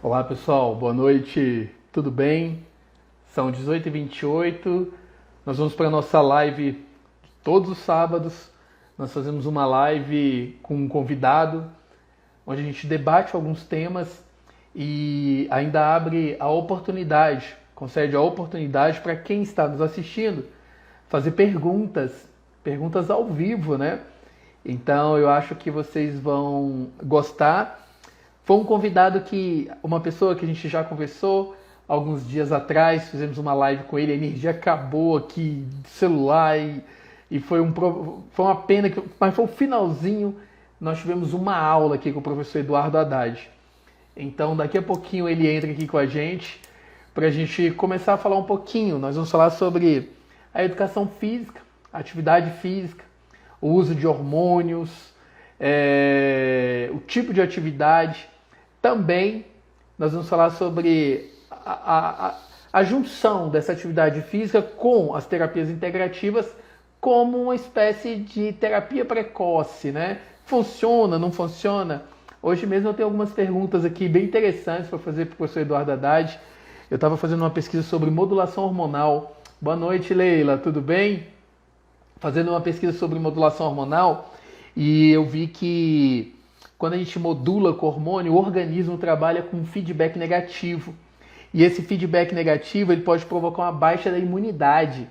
Olá pessoal, boa noite, tudo bem? São 18h28, nós vamos para a nossa live todos os sábados. Nós fazemos uma live com um convidado, onde a gente debate alguns temas e ainda abre a oportunidade, concede a oportunidade para quem está nos assistindo fazer perguntas ao vivo, né? Então eu acho que vocês vão gostar. Foi um convidado uma pessoa que a gente já conversou alguns dias atrás, fizemos uma live com ele, a energia acabou aqui do celular e foi uma pena, mas foi o finalzinho, nós tivemos uma aula aqui com o professor Eduardo Haddad. Então daqui a pouquinho ele entra aqui com a gente, para a gente começar a falar um pouquinho. Nós vamos falar sobre a educação física, a atividade física, o uso de hormônios, o tipo de atividade. Também nós vamos falar sobre a junção dessa atividade física com as terapias integrativas como uma espécie de terapia precoce, né? Funciona, não funciona? Hoje mesmo eu tenho algumas perguntas aqui bem interessantes para fazer para o professor Eduardo Haddad. Eu estava fazendo uma pesquisa sobre modulação hormonal. Boa noite, Leila, tudo bem? Fazendo uma pesquisa sobre modulação hormonal e eu vi que quando a gente modula com hormônio, o organismo trabalha com feedback negativo. E esse feedback negativo ele pode provocar uma baixa da imunidade.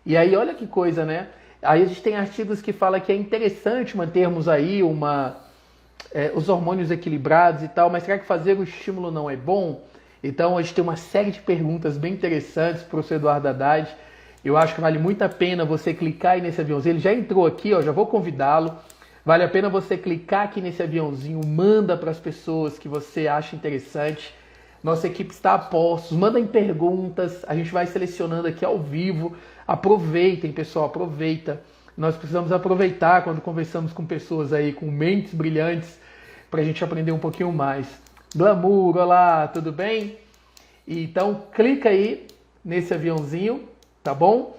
E aí, olha que coisa, né? Aí a gente tem artigos que falam que é interessante mantermos aí os hormônios equilibrados e tal, mas será que fazer o estímulo não é bom? Então, a gente tem uma série de perguntas bem interessantes para o professor Eduardo Haddad. Eu acho que vale muito a pena você clicar aí nesse aviãozinho. Ele já entrou aqui, ó, já vou convidá-lo. Vale a pena você clicar aqui nesse aviãozinho, manda para as pessoas que você acha interessante. Nossa equipe está a postos, mandem perguntas, a gente vai selecionando aqui ao vivo. Aproveitem, pessoal, aproveita. Nós precisamos aproveitar quando conversamos com pessoas aí com mentes brilhantes para a gente aprender um pouquinho mais. Glamour, olá, tudo bem? Então clica aí nesse aviãozinho, tá bom?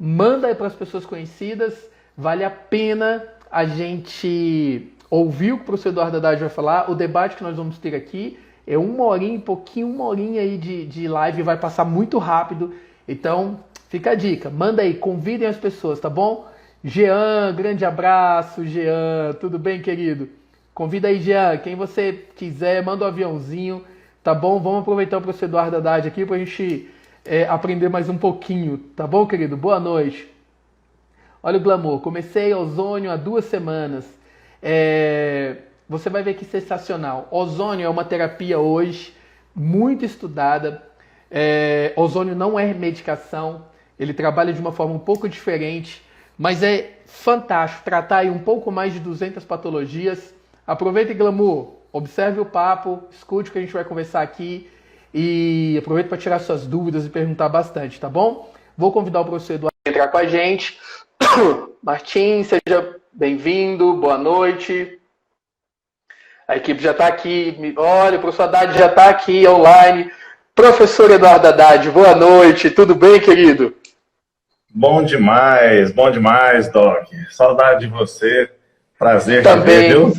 Manda aí para as pessoas conhecidas, vale a pena a gente ouvir o que o professor Eduardo Haddad vai falar. O debate que nós vamos ter aqui é uma horinha aí de live, vai passar muito rápido. Então, fica a dica, manda aí, convidem as pessoas, tá bom? Jean, grande abraço, Jean, tudo bem, querido? Convida aí, Jean, quem você quiser, manda um aviãozinho, tá bom? Vamos aproveitar o professor Eduardo Haddad aqui pra gente aprender mais um pouquinho, tá bom, querido? Boa noite. Olha o glamour, comecei ozônio há 2 semanas. Você vai ver que sensacional. Ozônio é uma terapia hoje muito estudada. Ozônio não é medicação, ele trabalha de uma forma um pouco diferente, mas é fantástico, tratar aí um pouco mais de 200 patologias. Aproveita, glamour, observe o papo, escute o que a gente vai conversar aqui e aproveita para tirar suas dúvidas e perguntar bastante, tá bom? Vou convidar o professor Eduardo a entrar com a gente. Martim, seja bem-vindo, boa noite. A equipe já está aqui. Olha, o professor Haddad já está aqui online. Professor Eduardo Haddad, boa noite. Tudo bem, querido? Bom demais, Doc. Saudade de você. Prazer também, te ver, viu?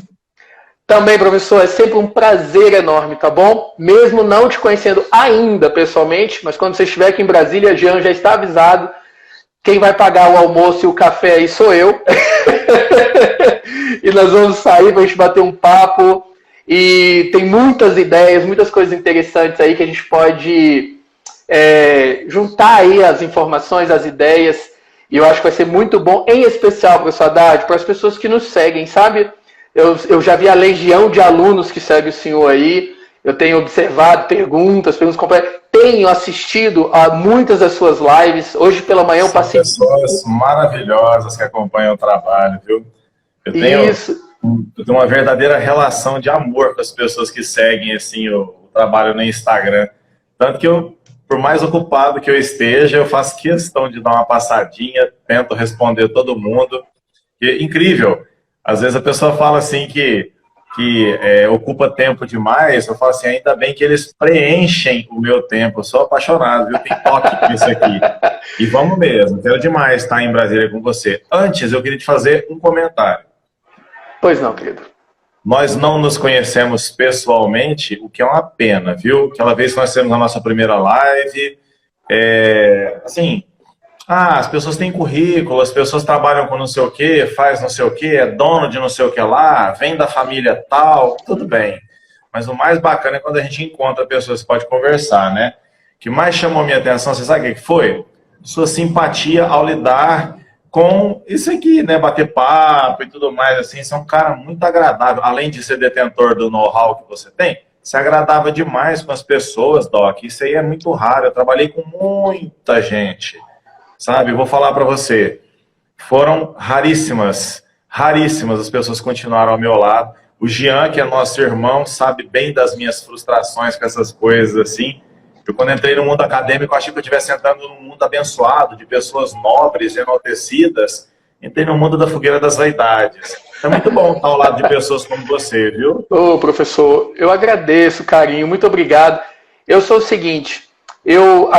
Também, professor, é sempre um prazer enorme, tá bom? Mesmo não te conhecendo ainda pessoalmente, mas quando você estiver aqui em Brasília, Jean já está avisado. Quem vai pagar o almoço e o café aí sou eu. E nós vamos sair para a gente bater um papo. E tem muitas ideias, muitas coisas interessantes aí que a gente pode juntar aí as informações, as ideias. E eu acho que vai ser muito bom, em especial, professor Haddad, para as pessoas que nos seguem, sabe? Eu já vi a legião de alunos que segue o senhor aí. Eu tenho observado perguntas completas. Tenho assistido a muitas das suas lives. Hoje pela manhã eu passei... São pessoas maravilhosas que acompanham o trabalho, viu? Eu tenho uma verdadeira relação de amor com as pessoas que seguem assim, o trabalho no Instagram. Tanto que eu, por mais ocupado que eu esteja, eu faço questão de dar uma passadinha, tento responder todo mundo. E, incrível! Às vezes a pessoa fala assim que ocupa tempo demais, eu falo assim, ainda bem que eles preenchem o meu tempo, eu sou apaixonado, viu? Tem toque com isso aqui. E vamos mesmo, quero demais estar em Brasília com você. Antes, eu queria te fazer um comentário. Pois não, querido. Nós não nos conhecemos pessoalmente, o que é uma pena, viu? Aquela vez que nós fizemos a nossa primeira live, assim, as pessoas têm currículo, as pessoas trabalham com não sei o quê, faz não sei o quê, é dono de não sei o que lá, vem da família tal, tudo bem. Mas o mais bacana é quando a gente encontra pessoas que pode conversar, né? O que mais chamou a minha atenção, você sabe o que foi? Sua simpatia ao lidar com isso aqui, né? Bater papo e tudo mais, assim. Você é um cara muito agradável. Além de ser detentor do know-how que você tem, você agradava demais com as pessoas, Doc. Isso aí é muito raro. Eu trabalhei com muita gente, sabe? Eu vou falar para você. Foram raríssimas as pessoas que continuaram ao meu lado. O Jean, que é nosso irmão, sabe bem das minhas frustrações com essas coisas, assim. Eu, quando entrei no mundo acadêmico, achei que eu estivesse entrando num mundo abençoado, de pessoas nobres, enaltecidas. Entrei no mundo da fogueira das vaidades. É muito bom estar ao lado de pessoas como você, viu? Ô, professor, eu agradeço o carinho, muito obrigado. Eu sou o seguinte, eu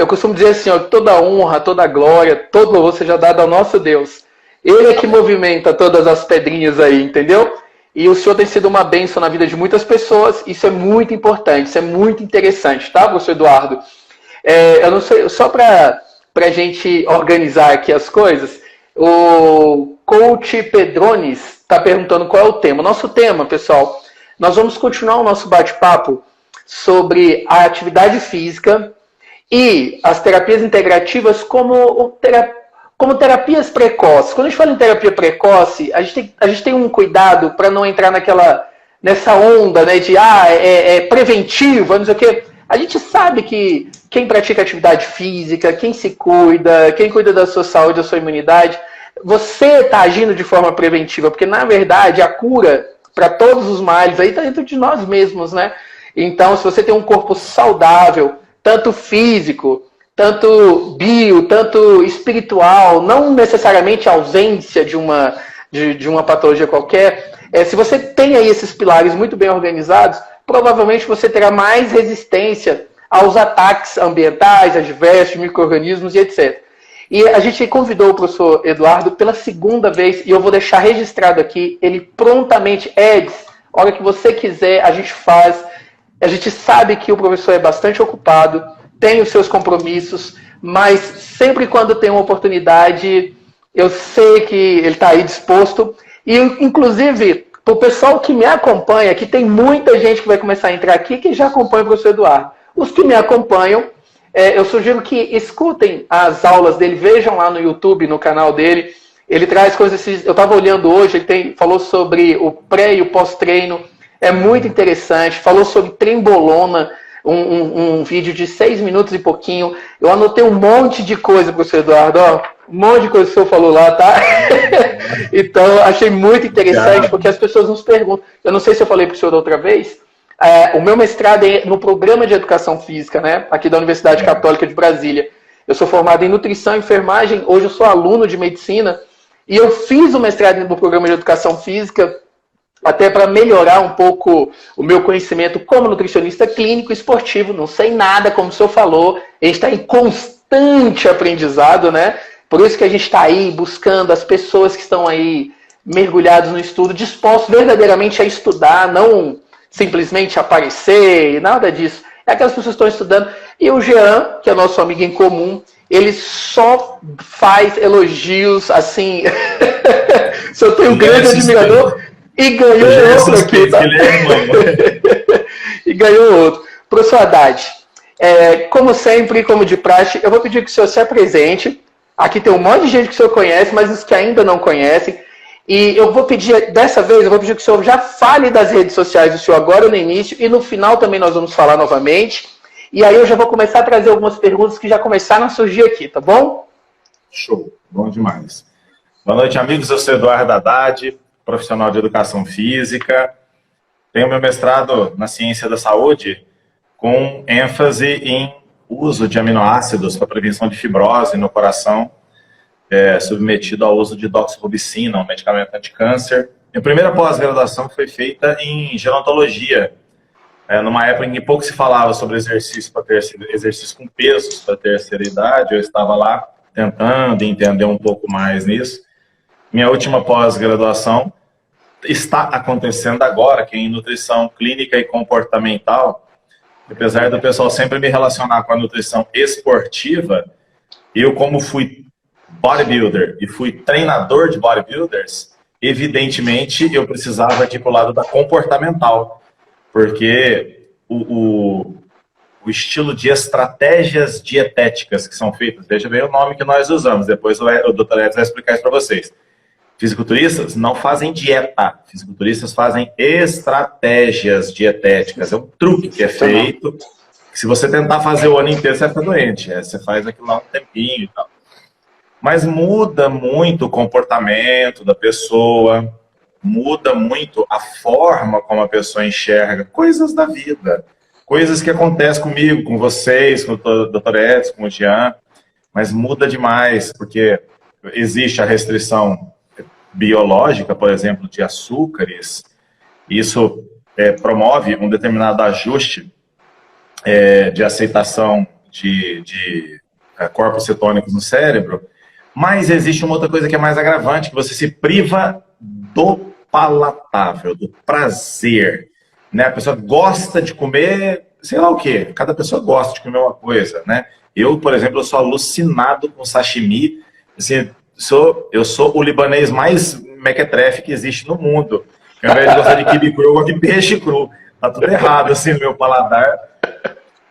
costumo dizer assim, ó, toda honra, toda glória, todo louvor seja dado ao nosso Deus. Ele é que movimenta todas as pedrinhas aí, entendeu? E o senhor tem sido uma bênção na vida de muitas pessoas, isso é muito importante, isso é muito interessante, tá, professor Eduardo? Eu não sei, só para a gente organizar aqui as coisas, o coach Pedrones está perguntando qual é o tema. Nosso tema, pessoal, nós vamos continuar o nosso bate-papo sobre a atividade física e as terapias integrativas como terapias precoces. Quando a gente fala em terapia precoce, a gente tem um cuidado para não entrar nessa onda, né, de preventivo, não sei o quê. A gente sabe que quem pratica atividade física, quem se cuida, quem cuida da sua saúde, da sua imunidade, você está agindo de forma preventiva, porque na verdade a cura para todos os males aí está dentro de nós mesmos, né? Então, se você tem um corpo saudável, tanto físico, tanto bio, tanto espiritual, não necessariamente a ausência de uma patologia qualquer, se você tem aí esses pilares muito bem organizados, provavelmente você terá mais resistência aos ataques ambientais, adversos, micro-organismos e etc. E a gente convidou o professor Eduardo pela segunda vez, e eu vou deixar registrado aqui, ele prontamente, Eds, a hora que você quiser, a gente faz. A gente sabe que o professor é bastante ocupado, tem os seus compromissos, mas sempre quando tem uma oportunidade, eu sei que ele está aí disposto. E, inclusive, para o pessoal que me acompanha, que tem muita gente que vai começar a entrar aqui, que já acompanha o professor Eduardo. Os que me acompanham, eu sugiro que escutem as aulas dele, vejam lá no YouTube, no canal dele. Ele traz coisas, eu estava olhando hoje, ele falou sobre o pré e o pós-treino, é muito interessante, falou sobre trembolona, um vídeo de 6 minutos e pouquinho. Eu anotei um monte de coisa, professor Eduardo, um monte de coisa que o senhor falou lá, tá? Então, achei muito interessante, porque as pessoas nos perguntam. Eu não sei se eu falei para o senhor da outra vez, o meu mestrado é no programa de educação física, né? Aqui da Universidade Católica de Brasília. Eu sou formado em nutrição e enfermagem, hoje eu sou aluno de medicina, e eu fiz o mestrado no programa de educação física até para melhorar um pouco o meu conhecimento como nutricionista clínico e esportivo. Não sei nada, como o senhor falou, a gente está em constante aprendizado, né? Por isso que a gente está aí buscando as pessoas que estão aí mergulhados no estudo, dispostos verdadeiramente a estudar, não simplesmente aparecer, nada disso. É aquelas pessoas que estão estudando. E o Jean, que é nosso amigo em comum, ele só faz elogios, assim... Só tem um grande admirador... E ganhou outro aqui, tá? E ganhou outro. Professor Haddad, como sempre, como de praxe, eu vou pedir que o senhor se apresente. Aqui tem um monte de gente que o senhor conhece, mas os que ainda não conhecem. E eu vou pedir, dessa vez, eu vou pedir que o senhor já fale das redes sociais do senhor agora no início, e no final também nós vamos falar novamente. E aí eu já vou começar a trazer algumas perguntas que já começaram a surgir aqui, tá bom? Show, bom demais. Boa noite, amigos. Eu sou Eduardo Haddad, profissional de educação física. Tenho meu mestrado na ciência da saúde, com ênfase em uso de aminoácidos para prevenção de fibrose no coração, submetido ao uso de doxorubicina, um medicamento anticâncer. Minha primeira pós-graduação foi feita em gerontologia, numa época em que pouco se falava sobre exercício com pesos para terceira idade. Eu estava lá tentando entender um pouco mais nisso. Minha última pós-graduação está acontecendo agora, que é em nutrição clínica e comportamental, apesar do pessoal sempre me relacionar com a nutrição esportiva, eu, como fui bodybuilder e fui treinador de bodybuilders, evidentemente eu precisava ir para o lado da comportamental, porque o estilo de estratégias dietéticas que são feitas, veja bem o nome que nós usamos, depois o Dr. Edson vai explicar isso para vocês. Fisiculturistas não fazem dieta, fisiculturistas fazem estratégias dietéticas, é um truque que é feito, que se você tentar fazer o ano inteiro, você vai ficar doente, você faz aquilo lá um tempinho e tal. Mas muda muito o comportamento da pessoa, muda muito a forma como a pessoa enxerga coisas da vida, coisas que acontecem comigo, com vocês, com o Dr. Edson, com o Jean, mas muda demais, porque existe a restrição biológica, por exemplo, de açúcares. Isso promove um determinado ajuste de aceitação de corpos cetônicos no cérebro, mas existe uma outra coisa que é mais agravante, que você se priva do palatável, do prazer, né? A pessoa gosta de comer, sei lá o quê, cada pessoa gosta de comer uma coisa, né? Eu, por exemplo, eu sou alucinado com sashimi, assim, eu sou o libanês mais mequetrefe que existe no mundo. Ao invés de gostar de quibe cru, eu gosto de peixe cru. Tá tudo errado, assim, no meu paladar.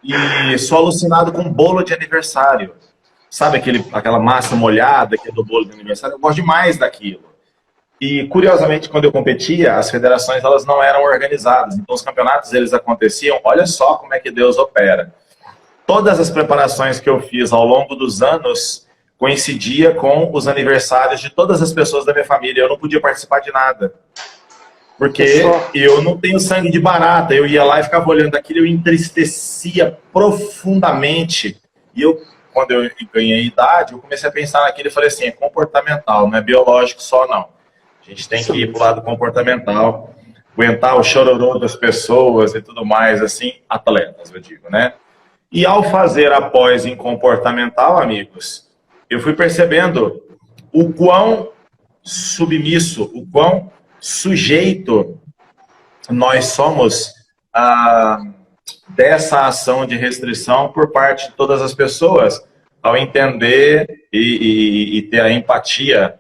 E sou alucinado com bolo de aniversário. Sabe aquela massa molhada que é do bolo de aniversário? Eu gosto demais daquilo. E, curiosamente, quando eu competia, as federações elas não eram organizadas. Então, os campeonatos eles aconteciam. Olha só como é que Deus opera. Todas as preparações que eu fiz ao longo dos anos coincidia com os aniversários de todas as pessoas da minha família. Eu não podia participar de nada. Porque eu não tenho sangue de barata. Eu ia lá e ficava olhando aquilo, eu entristecia profundamente. E quando eu ganhei idade, eu comecei a pensar naquilo e falei assim, é comportamental, não é biológico só não. A gente tem que ir para o lado comportamental, aguentar o chororô das pessoas e tudo mais, assim, atletas, eu digo, né? E ao fazer a pós em comportamental, amigos, eu fui percebendo o quão submisso, o quão sujeito nós somos dessa ação de restrição por parte de todas as pessoas, ao entender e ter a empatia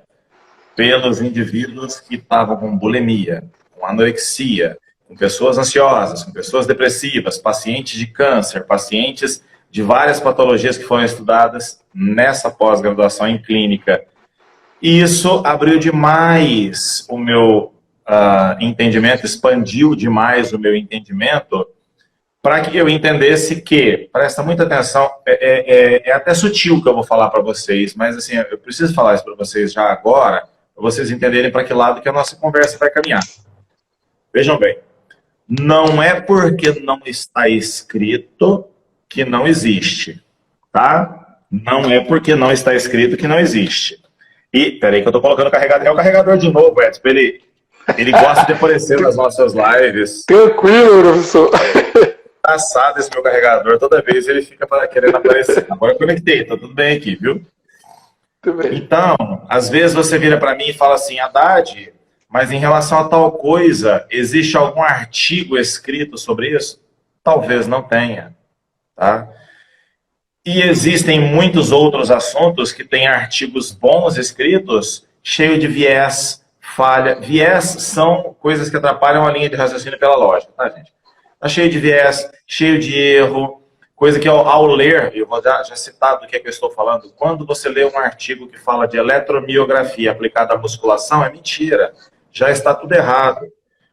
pelos indivíduos que estavam com bulimia, com anorexia, com pessoas ansiosas, com pessoas depressivas, pacientes de câncer, pacientes de várias patologias que foram estudadas nessa pós-graduação em clínica. E isso abriu demais o meu entendimento, expandiu demais o meu entendimento, para que eu entendesse que, presta muita atenção, é até sutil o que eu vou falar para vocês, mas assim, eu preciso falar isso para vocês já agora, para vocês entenderem para que lado que a nossa conversa vai caminhar. Vejam bem, não é porque não está escrito que não existe, tá? Não é porque não está escrito que não existe. E, peraí que eu tô colocando o carregador, é o carregador de novo, Edson, ele gosta de aparecer nas nossas lives. Tranquilo, professor. Engraçado esse meu carregador, toda vez ele fica querendo aparecer. Agora eu conectei, tá tudo bem aqui, viu? Tudo bem. Então, às vezes você vira para mim e fala assim, Haddad, mas em relação a tal coisa, existe algum artigo escrito sobre isso? Talvez não tenha, tá? E existem muitos outros assuntos que têm artigos bons escritos, cheio de viés, falha. Viés são coisas que atrapalham a linha de raciocínio pela lógica, tá, gente? Está cheio de viés, cheio de erro, coisa que ao ler, eu vou já citar do que é que eu estou falando, quando você lê um artigo que fala de eletromiografia aplicada à musculação, é mentira, já está tudo errado.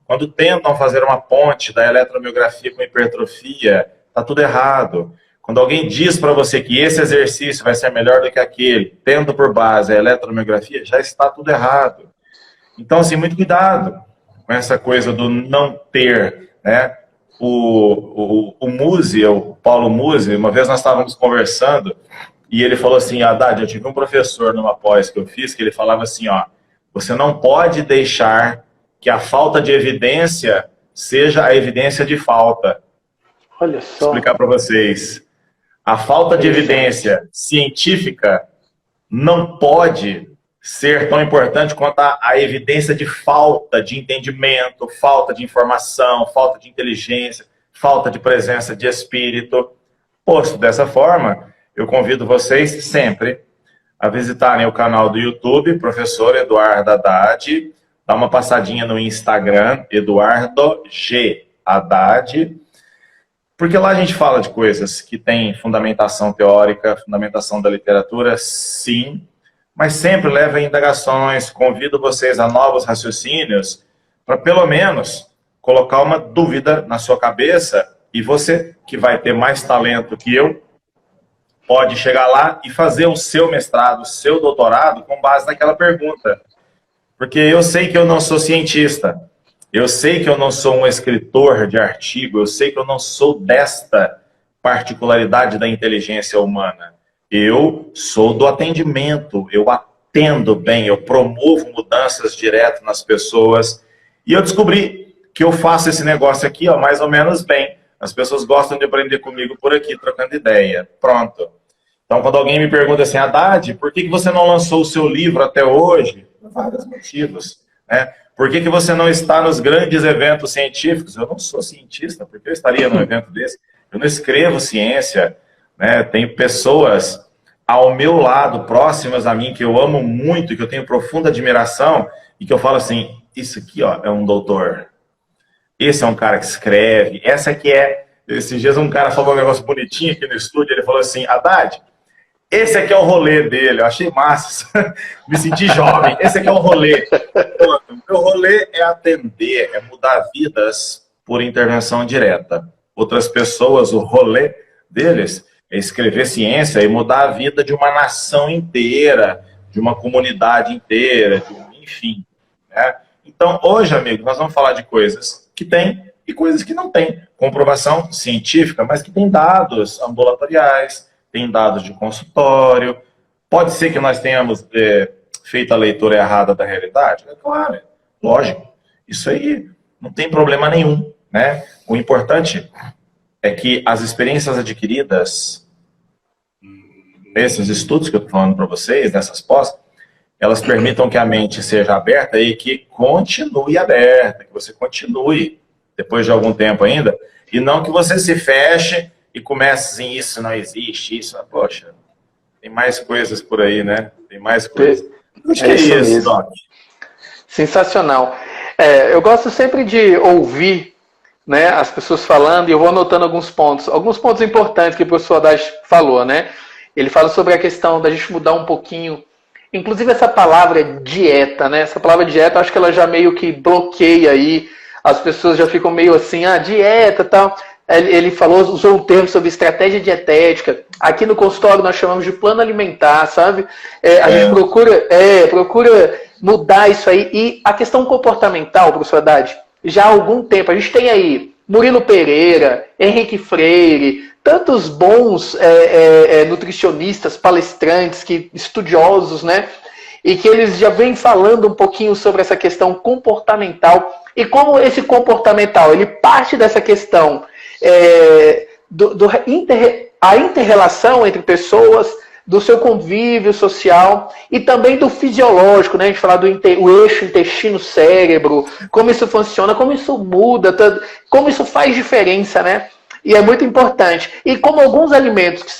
Quando tentam fazer uma ponte da eletromiografia com hipertrofia, está tudo errado. Quando alguém diz para você que esse exercício vai ser melhor do que aquele, tendo por base a eletromiografia, já está tudo errado. Então, assim, muito cuidado com essa coisa do não ter, né? O Musi, o Paulo Musi, uma vez nós estávamos conversando e ele falou assim, Haddad, eu tive um professor numa pós que eu fiz que ele falava assim, ó, você não pode deixar que a falta de evidência seja a evidência de falta. Olha só. Vou explicar para vocês. A falta de evidência científica não pode ser tão importante quanto a evidência de falta de entendimento, falta de informação, falta de inteligência, falta de presença de espírito. Posto dessa forma, eu convido vocês sempre a visitarem o canal do YouTube, Professor Eduardo Haddad, dá uma passadinha no Instagram, Eduardo G. Haddad, porque lá a gente fala de coisas que têm fundamentação teórica, fundamentação da literatura, sim, mas sempre leva a indagações, convido vocês a novos raciocínios, para pelo menos colocar uma dúvida na sua cabeça, e você, que vai ter mais talento que eu, pode chegar lá e fazer o seu mestrado, o seu doutorado, com base naquela pergunta. Porque eu sei que eu não sou cientista, eu sei que eu não sou um escritor de artigo, eu sei que eu não sou desta particularidade da inteligência humana. Eu sou do atendimento, eu atendo bem, eu promovo mudanças direto nas pessoas. E eu descobri que eu faço esse negócio aqui, ó, mais ou menos bem. As pessoas gostam de aprender comigo por aqui, trocando ideia. Pronto. Então, quando alguém me pergunta assim, Haddad, por que você não lançou o seu livro até hoje? Por vários motivos, né? Por que você não está nos grandes eventos científicos? Eu não sou cientista, por que eu estaria num evento desse? Eu não escrevo ciência, né? Tenho pessoas ao meu lado, próximas a mim, que eu amo muito, que eu tenho profunda admiração, e que eu falo assim, isso aqui, ó, é um doutor. Esse é um cara que escreve, essa aqui é... Esses dias um cara falou um negócio bonitinho aqui no estúdio, ele falou assim, Haddad, esse aqui é o rolê dele, eu achei massa, me senti jovem, esse aqui é o rolê. O meu rolê é atender, é mudar vidas por intervenção direta. Outras pessoas, o rolê deles é escrever ciência e mudar a vida de uma nação inteira, de uma comunidade inteira, enfim. Né? Então, hoje, amigo, nós vamos falar de coisas que tem e coisas que não tem comprovação científica, mas que tem dados ambulatoriais, tem dados de consultório. Pode ser que nós tenhamos feito a leitura errada da realidade? É claro, lógico. Isso aí não tem problema nenhum, né? O importante é que as experiências adquiridas nesses estudos que eu estou falando para vocês, nessas pós, elas permitam que a mente seja aberta e que continue aberta, que você continue depois de algum tempo ainda, e não que você se feche e comece assim, isso não existe, isso, poxa, tem mais coisas por aí, né? Tem mais coisas. Acho que é isso, Doc. Sensacional. Eu gosto sempre de ouvir, né, as pessoas falando, e eu vou anotando alguns pontos importantes que o professor Haddad falou, né? Ele fala sobre a questão da gente mudar um pouquinho, inclusive essa palavra dieta, né? Essa palavra dieta, acho que ela já meio que bloqueia aí, as pessoas já ficam meio assim, dieta e tal. Ele usou um termo sobre estratégia dietética. Aqui no consultório nós chamamos de plano alimentar, sabe? A gente procura mudar isso aí. E a questão comportamental, professor Haddad, já há algum tempo, a gente tem aí Murilo Pereira, Henrique Freire, tantos bons nutricionistas, palestrantes, estudiosos, né? E que eles já vêm falando um pouquinho sobre essa questão comportamental e como esse comportamental, ele parte dessa questão a inter-relação entre pessoas, do seu convívio social e também do fisiológico, né? A gente fala o eixo intestino-cérebro, como isso funciona, como isso muda, como isso faz diferença, né? E é muito importante. E como alguns alimentos que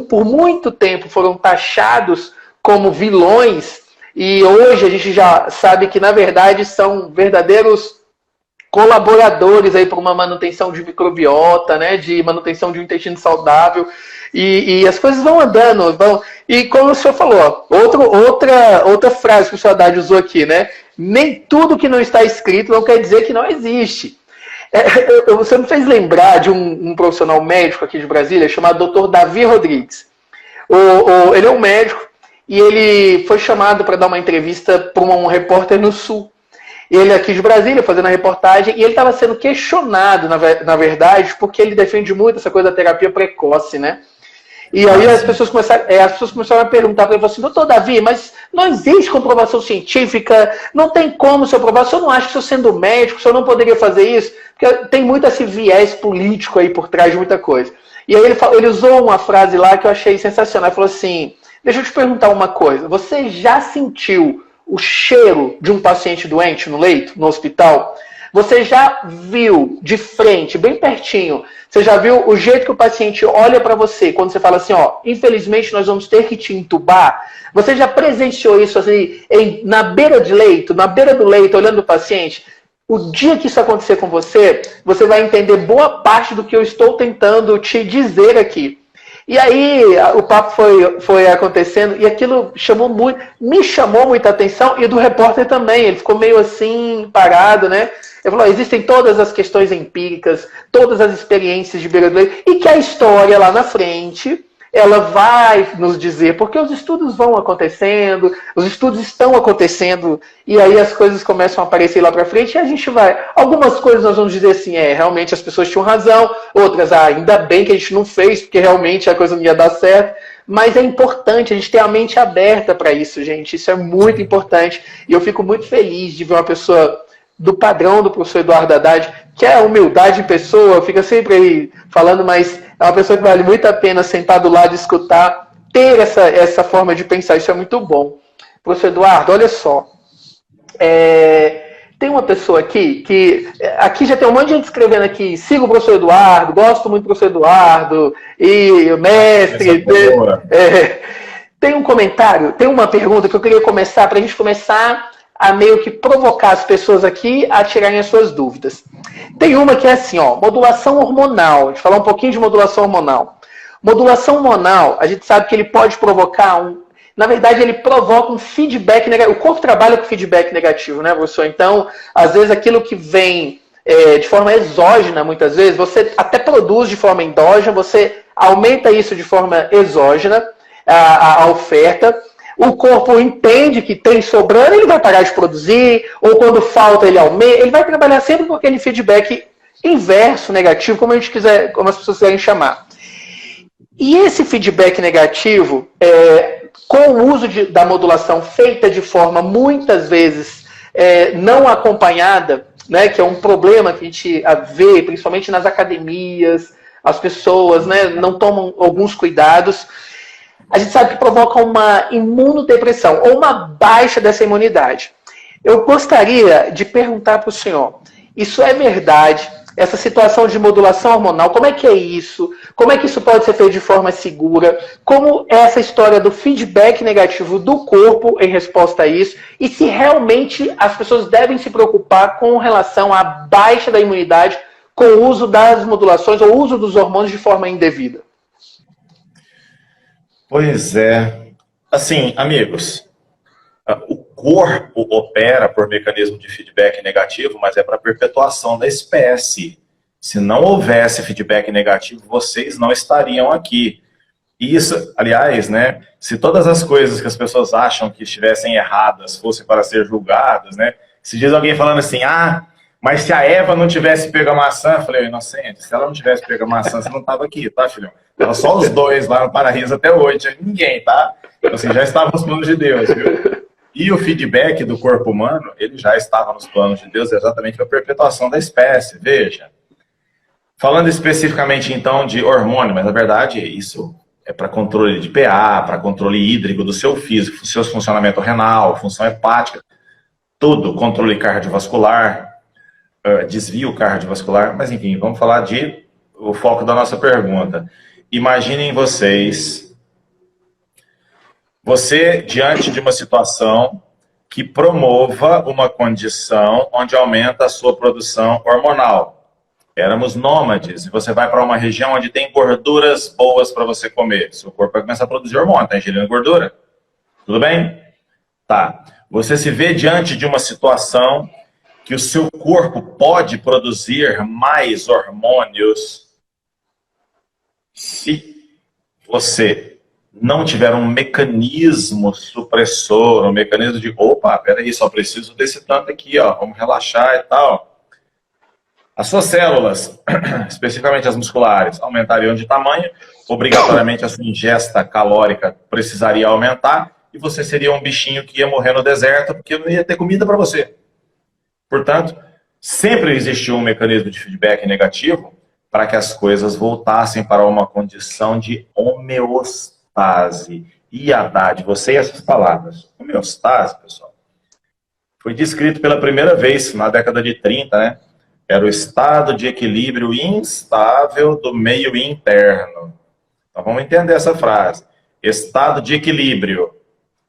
por muito tempo foram taxados como vilões, e hoje a gente já sabe que, na verdade, são verdadeiros colaboradores aí para uma manutenção de microbiota, né, de manutenção de um intestino saudável, e as coisas vão andando, e como o senhor falou, outra frase que o senhor Haddad usou aqui, né, nem tudo que não está escrito não quer dizer que não existe. Você me fez lembrar de um profissional médico aqui de Brasília, chamado Dr. Davi Rodrigues. Ele é um médico, e ele foi chamado para dar uma entrevista para um repórter no Sul. Ele aqui de Brasília, fazendo a reportagem, e ele estava sendo questionado, na verdade, porque ele defende muito essa coisa da terapia precoce, né? E aí as pessoas começaram a perguntar para ele, assim, doutor Davi, mas não existe comprovação científica, não tem como o senhor provar, o senhor não acha que o senhor sendo médico, o senhor não poderia fazer isso? Porque tem muito esse viés político aí por trás de muita coisa. E aí ele usou uma frase lá que eu achei sensacional, ele falou assim, Deixa eu te perguntar uma coisa. Você já sentiu o cheiro de um paciente doente no leito, no hospital? Você já viu de frente, bem pertinho, você já viu o jeito que o paciente olha para você quando você fala assim, ó, infelizmente nós vamos ter que te entubar? Você já presenciou isso assim, na beira de leito, na beira do leito, olhando o paciente? O dia que isso acontecer com você, você vai entender boa parte do que eu estou tentando te dizer aqui. E aí o papo foi acontecendo e aquilo me chamou muita atenção, e do repórter também. Ele ficou meio assim, parado, né? Ele falou, existem todas as questões empíricas, todas as experiências de beira do leito, e que a história lá na frente, ela vai nos dizer, porque os estudos vão acontecendo, os estudos estão acontecendo, e aí as coisas começam a aparecer lá pra frente, e a gente vai... Algumas coisas nós vamos dizer assim, realmente as pessoas tinham razão, outras, ainda bem que a gente não fez, porque realmente a coisa não ia dar certo, mas é importante a gente ter a mente aberta para isso, gente, isso é muito importante, e eu fico muito feliz de ver uma pessoa do padrão do professor Eduardo Haddad, que é a humildade em pessoa, fica sempre aí falando, mas é uma pessoa que vale muito a pena sentar do lado e escutar, ter essa forma de pensar, isso é muito bom. Professor Eduardo, olha só, tem uma pessoa aqui, aqui já tem um monte de gente escrevendo aqui, siga o professor Eduardo, gosto muito do professor Eduardo, e o mestre... Tem um comentário, tem uma pergunta que eu queria começar, para a gente começar a meio que provocar as pessoas aqui a tirarem as suas dúvidas. Tem uma que é assim, ó, modulação hormonal. A gente falar um pouquinho de modulação hormonal. Modulação hormonal, a gente sabe que ele pode provocar na verdade, ele provoca um feedback negativo. O corpo trabalha com feedback negativo, né, professor? Então, às vezes, aquilo que vem de forma exógena, muitas vezes, você até produz de forma endógena, você aumenta isso de forma exógena, a oferta. O corpo entende que tem sobrando, ele vai parar de produzir, ou quando falta ele aumenta, ele vai trabalhar sempre com aquele feedback inverso, negativo, como a gente quiser, como as pessoas quiserem chamar. E esse feedback negativo, com o uso da modulação feita de forma muitas vezes não acompanhada, né, que é um problema que a gente vê, principalmente nas academias, as pessoas, né, não tomam alguns cuidados. A gente sabe que provoca uma imunodepressão, ou uma baixa dessa imunidade. Eu gostaria de perguntar para o senhor, isso é verdade? Essa situação de modulação hormonal, como é que é isso? Como é que isso pode ser feito de forma segura? Como é essa história do feedback negativo do corpo em resposta a isso? E se realmente as pessoas devem se preocupar com relação à baixa da imunidade com o uso das modulações ou o uso dos hormônios de forma indevida? Pois é. Assim, amigos, o corpo opera por mecanismo de feedback negativo, mas é para perpetuação da espécie. Se não houvesse feedback negativo, vocês não estariam aqui. E isso, aliás, né, se todas as coisas que as pessoas acham que estivessem erradas fossem para ser julgadas, né, se diz alguém falando assim, mas se a Eva não tivesse pego a maçã, eu falei, inocente, se ela não tivesse pego a maçã, você não estava aqui, tá, filhão? Tava só os dois lá no paraíso até hoje, tinha ninguém, tá? Então, assim, já estava nos planos de Deus, viu? E o feedback do corpo humano, ele já estava nos planos de Deus exatamente para a perpetuação da espécie, veja. Falando especificamente, então, de hormônio, mas na verdade isso é para controle de pH, para controle hídrico do seu físico, seu funcionamento renal, função hepática, tudo, controle cardiovascular, desvio cardiovascular, mas enfim, vamos falar o foco da nossa pergunta. Imaginem você diante de uma situação que promova uma condição onde aumenta a sua produção hormonal. Éramos nômades, e você vai para uma região onde tem gorduras boas para você comer. Seu corpo vai começar a produzir hormônio, está ingerindo gordura. Tudo bem? Tá. Você se vê diante de uma situação que o seu corpo pode produzir mais hormônios se você não tiver um mecanismo supressor, um mecanismo de, opa, peraí, só preciso desse tanto aqui, ó, vamos relaxar e tal. As suas células, especificamente as musculares, aumentariam de tamanho, obrigatoriamente a sua ingesta calórica precisaria aumentar, e você seria um bichinho que ia morrer no deserto, porque não ia ter comida para você. Portanto, sempre existiu um mecanismo de feedback negativo para que as coisas voltassem para uma condição de homeostase, E Haddad, você e essas palavras. Homeostase, pessoal, foi descrito pela primeira vez na década de 30, né? Era o estado de equilíbrio instável do meio interno. Então vamos entender essa frase. Estado de equilíbrio.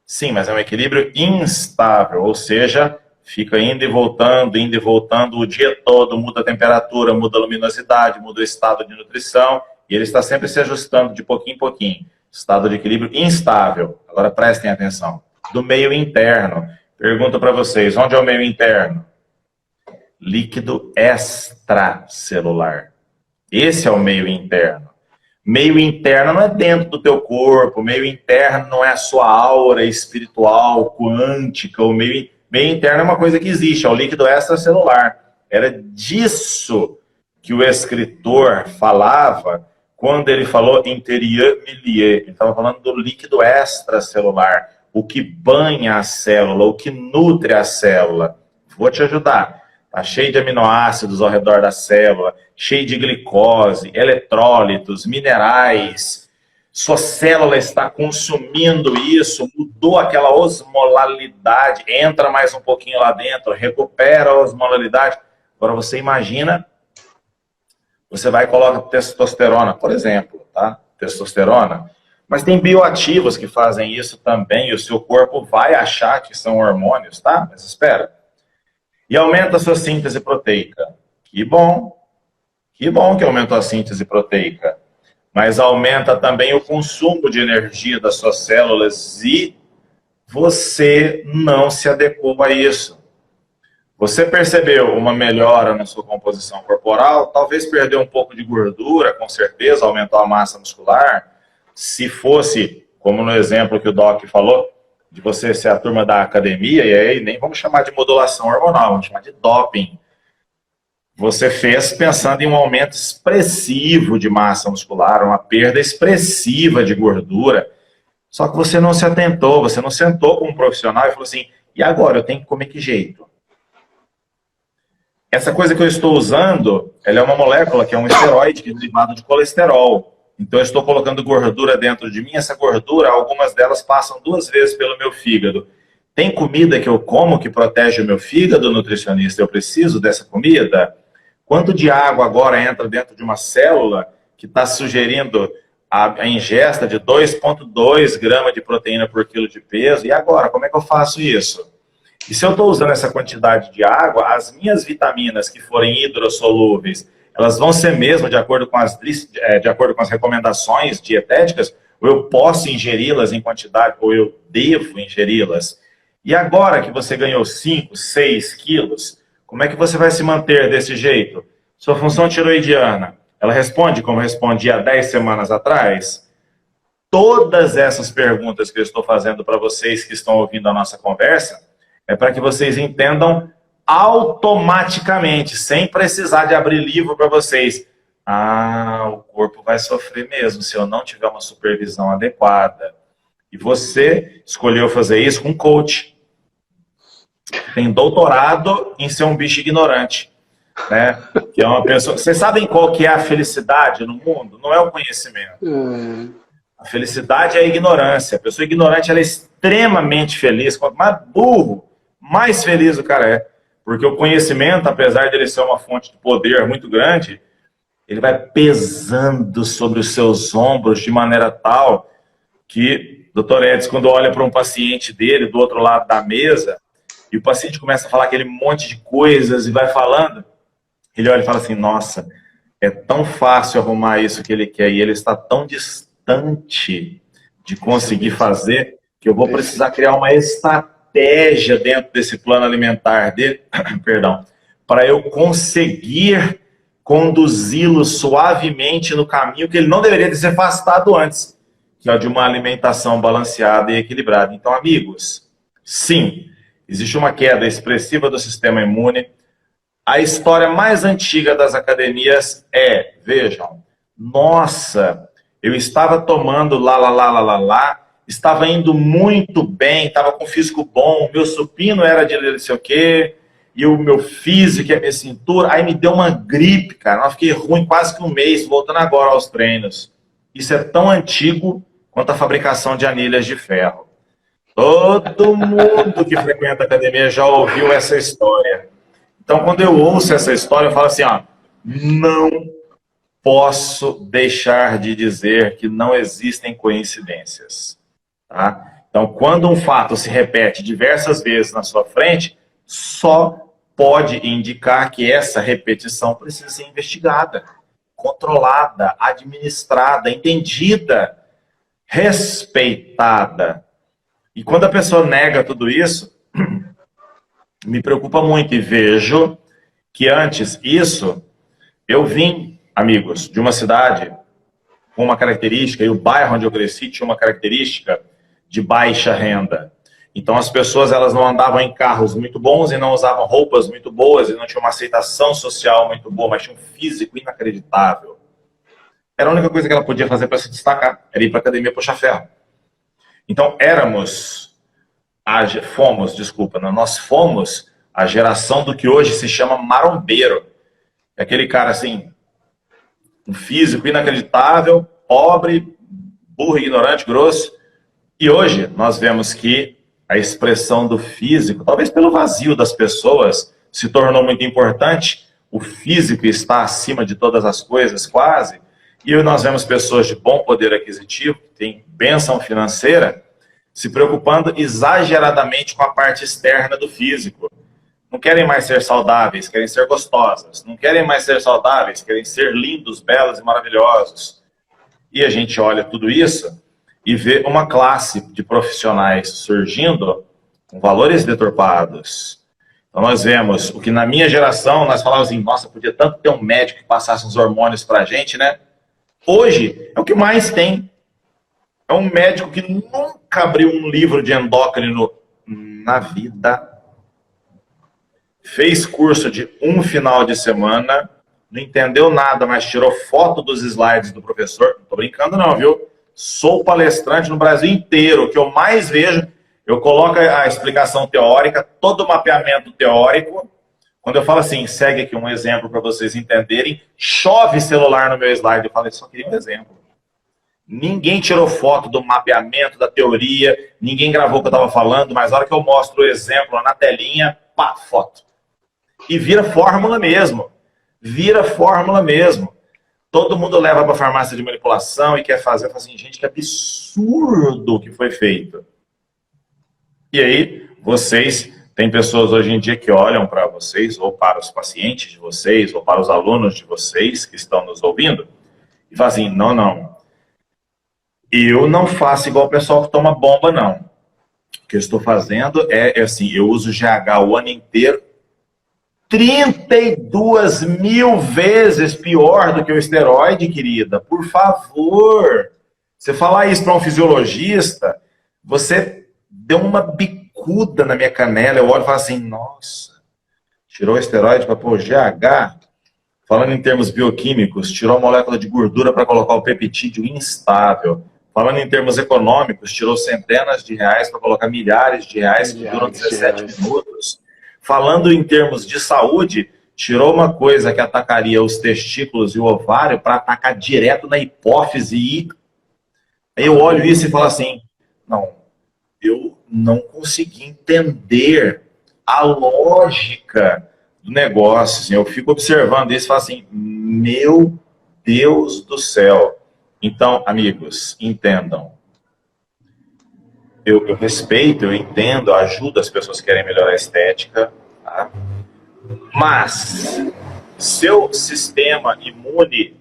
Sim, mas é um equilíbrio instável, ou seja, fica indo e voltando o dia todo, muda a temperatura, muda a luminosidade, muda o estado de nutrição, e ele está sempre se ajustando de pouquinho em pouquinho. Estado de equilíbrio instável. Agora prestem atenção. Do meio interno. Pergunto para vocês, onde é o meio interno? Líquido extracelular. Esse é o meio interno. Meio interno não é dentro do teu corpo, meio interno não é a sua aura espiritual, quântica, o meio interno é uma coisa que existe, é o líquido extracelular. Era disso que o escritor falava quando ele falou intérieur milieu. Ele estava falando do líquido extracelular, o que banha a célula, o que nutre a célula. Vou te ajudar. Está cheio de aminoácidos ao redor da célula, cheio de glicose, eletrólitos, minerais. Sua célula está consumindo isso, mudou aquela osmolalidade, entra mais um pouquinho lá dentro, recupera a osmolalidade. Agora você imagina, você vai e coloca testosterona, por exemplo, tá? Testosterona. Mas tem bioativos que fazem isso também, e o seu corpo vai achar que são hormônios, tá? Mas espera. E aumenta a sua síntese proteica. Que bom que aumentou a síntese proteica. Mas aumenta também o consumo de energia das suas células e você não se adequou a isso. Você percebeu uma melhora na sua composição corporal, talvez perdeu um pouco de gordura, com certeza, aumentou a massa muscular. Se fosse, como no exemplo que o Doc falou, de você ser a turma da academia, e aí nem vamos chamar de modulação hormonal, vamos chamar de doping. Você fez pensando em um aumento expressivo de massa muscular, uma perda expressiva de gordura, só que você não se atentou, você não sentou com um profissional e falou assim, e agora, eu tenho que comer que jeito? Essa coisa que eu estou usando, ela é uma molécula que é um esteroide, que é derivado de colesterol. Então eu estou colocando gordura dentro de mim, essa gordura, algumas delas passam 2 vezes pelo meu fígado. Tem comida que eu como que protege o meu fígado, nutricionista? Eu preciso dessa comida? Quanto de água agora entra dentro de uma célula que está sugerindo a ingesta de 2,2 gramas de proteína por quilo de peso? E agora, como é que eu faço isso? E se eu estou usando essa quantidade de água, as minhas vitaminas que forem hidrossolúveis, elas vão ser mesmo de acordo com as recomendações dietéticas, ou eu posso ingeri-las em quantidade, ou eu devo ingeri-las? E agora que você ganhou 5, 6 quilos, como é que você vai se manter desse jeito? Sua função tiroidiana, ela responde como respondia há 10 semanas atrás? Todas essas perguntas que eu estou fazendo para vocês que estão ouvindo a nossa conversa, é para que vocês entendam automaticamente, sem precisar de abrir livro para vocês. Ah, o corpo vai sofrer mesmo se eu não tiver uma supervisão adequada. E você escolheu fazer isso com um coach. Tem doutorado em ser um bicho ignorante, né? Que é uma pessoa... Vocês sabem qual que é a felicidade no mundo? Não é o conhecimento. A felicidade é a ignorância. A pessoa ignorante, ela é extremamente feliz. Quanto mais burro, mais feliz o cara é. Porque o conhecimento, apesar de ele ser uma fonte de poder muito grande, ele vai pesando sobre os seus ombros de maneira tal que o Dr. Edson, quando olha para um paciente dele do outro lado da mesa, e o paciente começa a falar aquele monte de coisas e vai falando, ele olha e fala assim, nossa, é tão fácil arrumar isso que ele quer e ele está tão distante de conseguir fazer que eu vou precisar criar uma estratégia dentro desse plano alimentar dele, perdão, para eu conseguir conduzi-lo suavemente no caminho que ele não deveria ter se afastado antes, que é o de uma alimentação balanceada e equilibrada. Então, amigos, sim, existe uma queda expressiva do sistema imune. A história mais antiga das academias é, vejam, nossa, eu estava tomando lá, estava indo muito bem, estava com físico bom, o meu supino era de não sei o quê, e o meu físico, a minha cintura, aí me deu uma gripe, cara, eu fiquei ruim quase que um mês, voltando agora aos treinos. Isso é tão antigo quanto à fabricação de anilhas de ferro. Todo mundo que frequenta a academia já ouviu essa história. Então, quando eu ouço essa história, eu falo assim, ó, não posso deixar de dizer que não existem coincidências. Tá? Então, quando um fato se repete diversas vezes na sua frente, só pode indicar que essa repetição precisa ser investigada, controlada, administrada, entendida, respeitada. E quando a pessoa nega tudo isso, me preocupa muito. E vejo que antes isso, eu vim, amigos, de uma cidade com uma característica, e o bairro onde eu cresci tinha uma característica de baixa renda. Então as pessoas elas não andavam em carros muito bons e não usavam roupas muito boas e não tinham uma aceitação social muito boa, mas tinha um físico inacreditável. Era a única coisa que ela podia fazer para se destacar, era ir para a academia puxar ferro. Então nós fomos a geração do que hoje se chama marombeiro. É aquele cara assim, um físico inacreditável, pobre, burro, ignorante, grosso. E hoje nós vemos que a expressão do físico, talvez pelo vazio das pessoas, se tornou muito importante. O físico está acima de todas as coisas, quase. E nós vemos pessoas de bom poder aquisitivo, que têm bênção financeira, se preocupando exageradamente com a parte externa do físico. Não querem mais ser saudáveis, querem ser gostosas. Não querem mais ser saudáveis, querem ser lindos, belos e maravilhosos. E a gente olha tudo isso e vê uma classe de profissionais surgindo com valores deturpados. Então nós vemos o que na minha geração nós falávamos assim, nossa, podia tanto ter um médico que passasse uns hormônios pra gente, né? Hoje é o que mais tem. É um médico que nunca abriu um livro de endócrino na vida. Fez curso de um final de semana, não entendeu nada, mas tirou foto dos slides do professor. Não tô brincando não, viu? Sou palestrante no Brasil inteiro. O que eu mais vejo, eu coloco a explicação teórica, todo o mapeamento teórico. Quando eu falo assim, segue aqui um exemplo para vocês entenderem, chove celular no meu slide. Eu falo, eu só queria um exemplo. Ninguém tirou foto do mapeamento, da teoria, ninguém gravou o que eu estava falando, mas na hora que eu mostro o exemplo na telinha, pá, foto. E vira fórmula mesmo. Vira fórmula mesmo. Todo mundo leva para a farmácia de manipulação e quer fazer. Eu falo assim, gente, que absurdo que foi feito. E aí, vocês, tem pessoas hoje em dia que olham para vocês, ou para os pacientes de vocês, ou para os alunos de vocês que estão nos ouvindo, e falam assim, não. Eu não faço igual o pessoal que toma bomba, não. O que eu estou fazendo é assim, eu uso GH o ano inteiro, 32 mil vezes pior do que o esteroide, querida. Por favor. Você falar isso para um fisiologista, você deu uma bicuda na minha canela. Eu olho e falo assim, nossa, tirou o esteroide para pôr GH? Falando em termos bioquímicos, tirou a molécula de gordura para colocar o peptídeo instável. Falando em termos econômicos, tirou centenas de reais para colocar milhares de reais que duram 17 minutos. Falando em termos de saúde, tirou uma coisa que atacaria os testículos e o ovário para atacar direto na hipófise. E aí eu olho isso e falo assim, não, eu não consegui entender a lógica do negócio. Assim, eu fico observando isso e falo assim, meu Deus do céu. Então, amigos, entendam. Eu respeito, eu entendo, eu ajudo as pessoas que querem melhorar a estética, tá? Mas seu sistema imune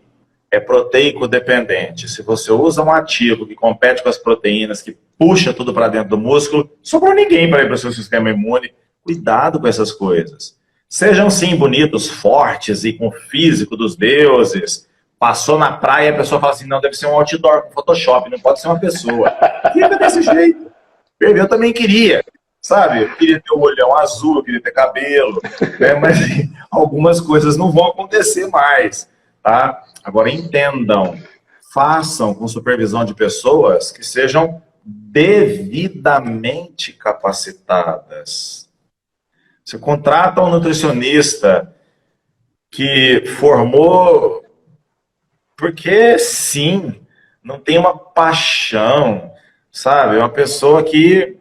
é proteico dependente. Se você usa um ativo que compete com as proteínas, que puxa tudo para dentro do músculo, sobrou ninguém para ir para o seu sistema imune. Cuidado com essas coisas. Sejam sim bonitos, fortes e com físico dos deuses. Passou na praia e a pessoa fala assim, não, deve ser um outdoor com Photoshop, não pode ser uma pessoa. Fica desse jeito. Eu também queria, sabe? Eu queria ter o olhão azul, eu queria ter cabelo, né? Mas algumas coisas não vão acontecer mais, tá? Agora entendam, façam com supervisão de pessoas que sejam devidamente capacitadas. Você contrata um nutricionista que formou, porque sim, não tem uma paixão, sabe? É uma pessoa que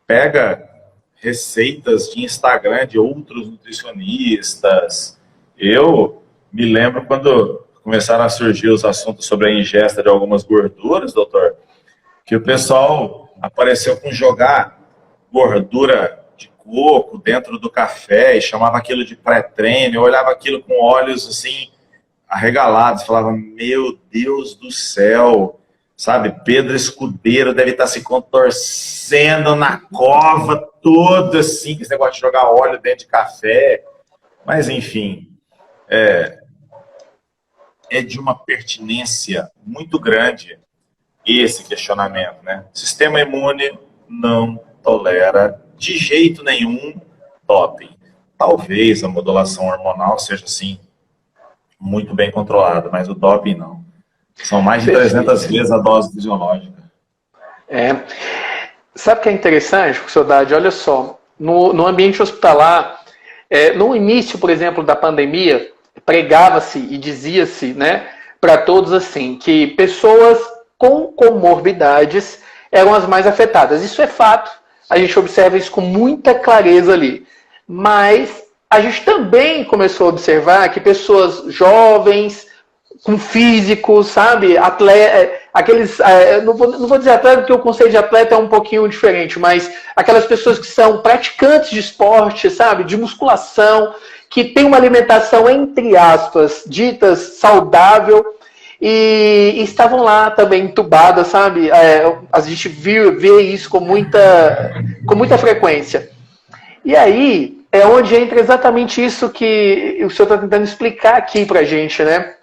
pega receitas de Instagram de outros nutricionistas. Eu me lembro quando começaram a surgir os assuntos sobre a ingesta de algumas gorduras, doutor, que o pessoal apareceu com jogar gordura de coco dentro do café e chamava aquilo de pré-treino. Eu olhava aquilo com olhos assim arregalados, falava, meu Deus do céu, sabe, Pedro Escudeiro deve estar se contorcendo na cova, todo assim, com esse negócio de jogar óleo dentro de café. Mas enfim, é de uma pertinência muito grande esse questionamento, né? O sistema imune não tolera de jeito nenhum doping. Talvez a modulação hormonal seja, assim, muito bem controlada, mas o doping não. São mais de 300 vezes a dose fisiológica. Sabe o que é interessante, professor Dade? Olha só, no ambiente hospitalar, no início, por exemplo, da pandemia, pregava-se e dizia-se, né, para todos assim, que pessoas com comorbidades eram as mais afetadas. Isso é fato, a gente observa isso com muita clareza ali. Mas a gente também começou a observar que pessoas jovens, com físico, sabe, aqueles, não vou dizer atleta, porque o conceito de atleta é um pouquinho diferente, mas aquelas pessoas que são praticantes de esporte, sabe, de musculação, que tem uma alimentação, entre aspas, ditas saudável, e estavam lá também entubadas, sabe? A gente vê isso com muita frequência. E aí é onde entra exatamente isso que o senhor está tentando explicar aqui pra gente, né?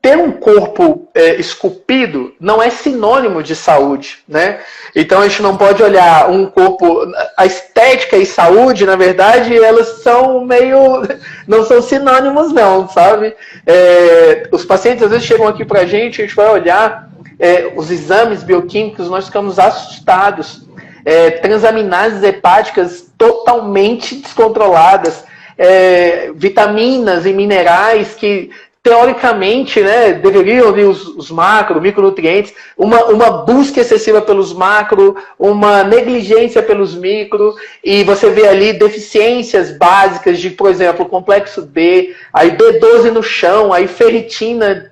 Ter um corpo esculpido não é sinônimo de saúde, né? Então a gente não pode olhar um corpo... A estética e saúde, na verdade, elas são não são sinônimos não, sabe? Os pacientes às vezes chegam aqui pra gente, a gente vai olhar os exames bioquímicos, nós ficamos assustados. Transaminases hepáticas totalmente descontroladas, vitaminas e minerais que... teoricamente, né, deveriam vir os micronutrientes, uma busca excessiva pelos macro, uma negligência pelos micro, e você vê ali deficiências básicas de, por exemplo, complexo D, aí B12 no chão, aí ferritina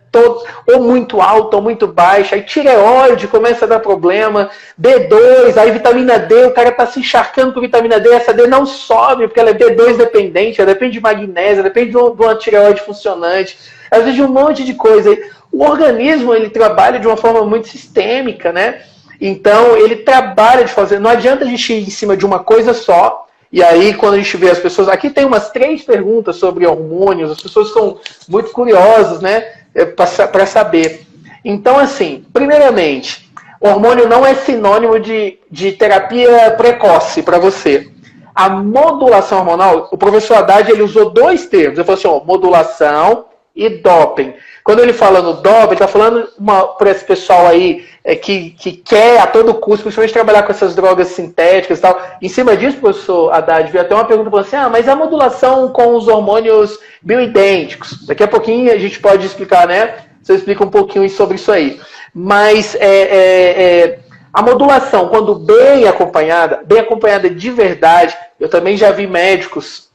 ou muito alta ou muito baixa, aí tireoide começa a dar problema, B2, aí vitamina D, o cara está se encharcando com vitamina D, essa D não sobe porque ela é B2 dependente, ela depende de magnésio, depende de uma tireoide funcionante, às vezes de um monte de coisa. O organismo, ele trabalha de uma forma muito sistêmica, né? Então, ele trabalha de fazer... Não adianta a gente ir em cima de uma coisa só, e aí, quando a gente vê as pessoas... Aqui tem umas 3 perguntas sobre hormônios, as pessoas são muito curiosas, né? Para saber. Então, assim, primeiramente, hormônio não é sinônimo de terapia precoce para você. A modulação hormonal, o professor Haddad, ele usou 2 termos. Ele falou assim, modulação e doping. Quando ele fala no doping, ele está falando para esse pessoal aí que quer a todo custo, principalmente trabalhar com essas drogas sintéticas e tal. Em cima disso, professor Haddad, veio até uma pergunta falando assim, mas a modulação com os hormônios bioidênticos. Daqui a pouquinho a gente pode explicar, né? Você explica um pouquinho sobre isso aí. Mas a modulação, quando bem acompanhada de verdade, eu também já vi médicos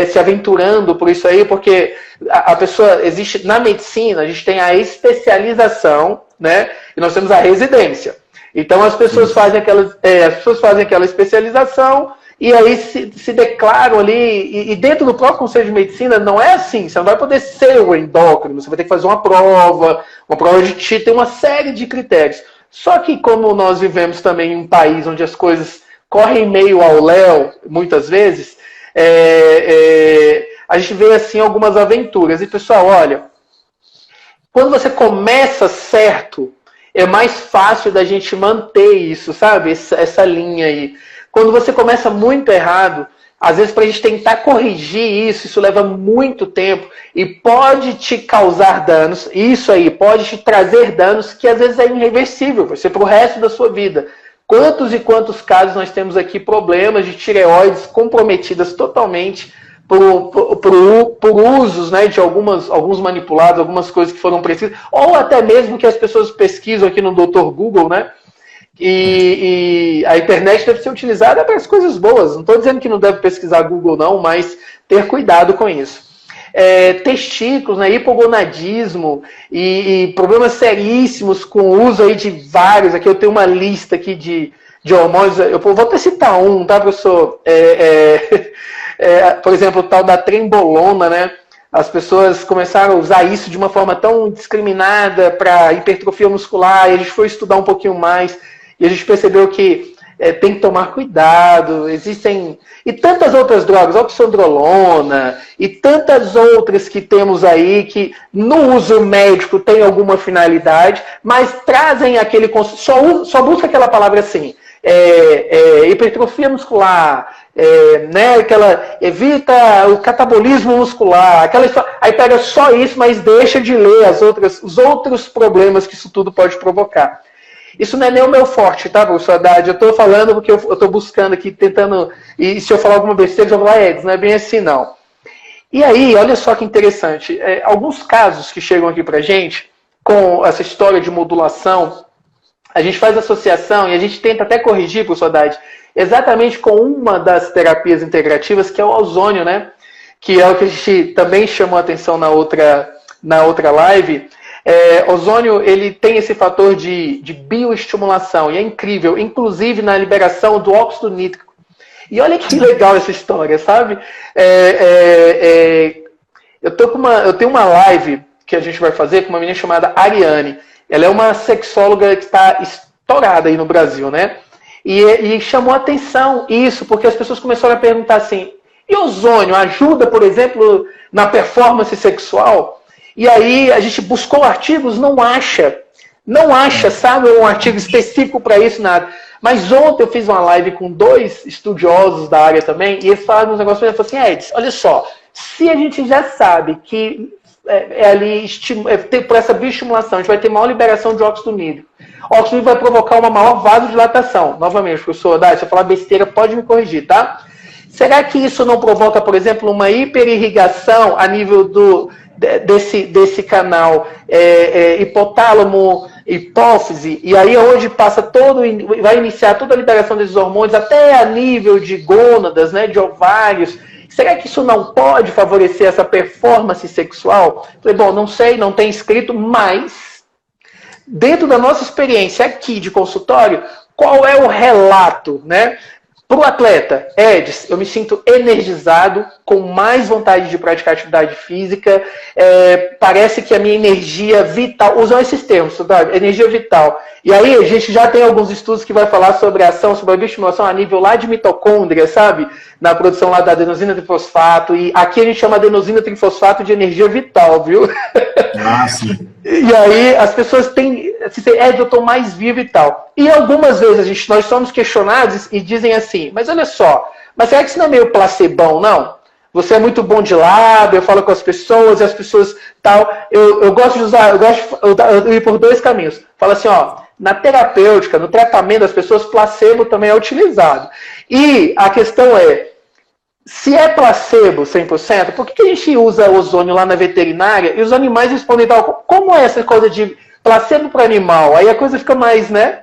se aventurando por isso aí, porque a pessoa existe na medicina, a gente tem a especialização, né? E nós temos a residência. Então as pessoas fazem aquela especialização e aí se declaram ali, e dentro do próprio Conselho de Medicina não é assim, você não vai poder ser o endócrino, você vai ter que fazer uma prova de TI, tem uma série de critérios. Só que como nós vivemos também em um país onde as coisas correm meio ao léu, muitas vezes, a gente vê assim algumas aventuras. E pessoal, olha, quando você começa certo, é mais fácil da gente manter isso, sabe? Essa linha aí. Quando você começa muito errado, às vezes para a gente tentar corrigir isso leva muito tempo e pode te causar danos. Isso aí pode te trazer danos que às vezes é irreversível, vai ser para o resto da sua vida. Quantos e quantos casos nós temos aqui, problemas de tireoides comprometidas totalmente por usos, né, de alguns manipulados, algumas coisas que foram precisas, ou até mesmo que as pessoas pesquisam aqui no Dr. Google, né? E a internet deve ser utilizada para as coisas boas. Não estou dizendo que não deve pesquisar Google, não, mas ter cuidado com isso. Testículos, né, hipogonadismo e problemas seríssimos com o uso aí de vários. Aqui eu tenho uma lista aqui de hormônios. Eu vou até citar um, tá, professor? Por exemplo, o tal da trembolona, né? As pessoas começaram a usar isso de uma forma tão discriminada para hipertrofia muscular, e a gente foi estudar um pouquinho mais, e a gente percebeu que tem que tomar cuidado, existem... E tantas outras drogas, oxandrolona, e tantas outras que temos aí, que no uso médico tem alguma finalidade, mas trazem aquele... Só busca aquela palavra assim, hipertrofia muscular, né, evita o catabolismo muscular, aí pega só isso, mas deixa de ler os outros problemas que isso tudo pode provocar. Isso não é nem o meu forte, tá, professor Haddad? Eu estou falando porque eu estou buscando aqui, tentando... E se eu falar alguma besteira, eu vou falar, Edson, não é bem assim, não. E aí, olha só que interessante. Alguns casos que chegam aqui pra gente, com essa história de modulação, a gente faz associação e a gente tenta até corrigir, professor Haddad, exatamente com uma das terapias integrativas, que é o ozônio, né? Que é o que a gente também chamou a atenção na outra live. Ozônio, ele tem esse fator de bioestimulação, e é incrível, inclusive na liberação do óxido nítrico. E olha que legal essa história, sabe? Eu tenho uma live que a gente vai fazer com uma menina chamada Ariane. Ela é uma sexóloga que está estourada aí no Brasil, né? E chamou a atenção isso, porque as pessoas começaram a perguntar assim, e ozônio ajuda, por exemplo, na performance sexual? E aí a gente buscou artigos, não acha, sabe, um artigo específico para isso, nada. Mas ontem eu fiz uma live com 2 estudiosos da área também, e eles falaram uns negócios, eu falei assim, Edson, olha só, se a gente já sabe que por essa bioestimulação, a gente vai ter maior liberação de óxido nítrico. O óxido nítrico vai provocar uma maior vasodilatação. Novamente, professor Haddad, se eu falar besteira, pode me corrigir, tá? Será que isso não provoca, por exemplo, uma hiperirrigação a nível desse canal hipotálamo, hipófise, e aí onde vai iniciar toda a liberação desses hormônios, até a nível de gônadas, né, de ovários? Será que isso não pode favorecer essa performance sexual? Falei, bom, não sei, não tem escrito, mas dentro da nossa experiência aqui de consultório, qual é o relato, né? Para o atleta, Edson, eu me sinto energizado, com mais vontade de praticar atividade física, parece que a minha energia vital, usam esses termos, sabe? Energia vital. E aí a gente já tem alguns estudos que vai falar sobre a ação, sobre a bioestimulação a nível lá de mitocôndria, sabe? Na produção lá da adenosina trifosfato, e aqui a gente chama adenosina trifosfato de energia vital, viu? Nossa. E aí as pessoas têm, eu estou mais vivo e tal. E algumas vezes nós somos questionados e dizem assim, mas olha só, mas será que isso não é meio placebão, não? Você é muito bom de lábio, eu falo com as pessoas, e as pessoas tal. Eu gosto de ir por 2 caminhos. Fala assim, ó, na terapêutica, no tratamento das pessoas, placebo também é utilizado. E a questão é, se é placebo 100%, por que a gente usa ozônio lá na veterinária e os animais respondem tal? Como é essa coisa de placebo para animal? Aí a coisa fica mais, né?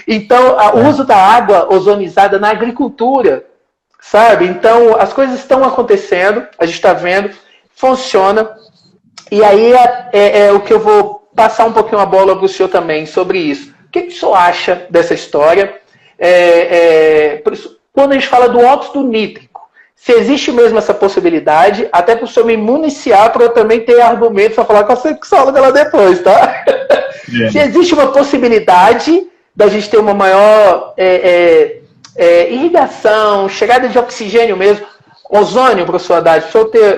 Então, o uso da água ozonizada na agricultura, sabe? Então, as coisas estão acontecendo, a gente está vendo, funciona. E aí é o que eu vou passar um pouquinho a bola para o senhor também sobre isso. O que o senhor acha dessa história? Por isso, quando a gente fala do óxido nítrico, se existe mesmo essa possibilidade, até para o senhor me municiar, para eu também ter argumentos para falar com a sexóloga lá depois, tá? Se existe uma possibilidade da gente ter uma maior irrigação, chegada de oxigênio mesmo. Ozônio, professor Haddad,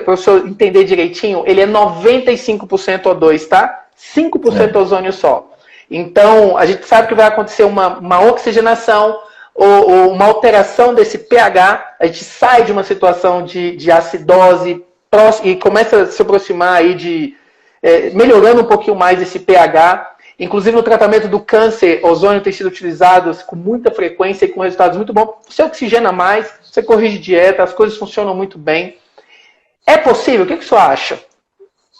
para o senhor entender direitinho, ele é 95% O2, tá? 5% ozônio só. Então, a gente sabe que vai acontecer uma oxigenação ou uma alteração desse pH, a gente sai de uma situação de acidose e começa a se aproximar aí melhorando um pouquinho mais esse pH. Inclusive, no tratamento do câncer, ozônio tem sido utilizado com muita frequência e com resultados muito bons. Você oxigena mais, você corrige dieta, as coisas funcionam muito bem. É possível? O que você acha?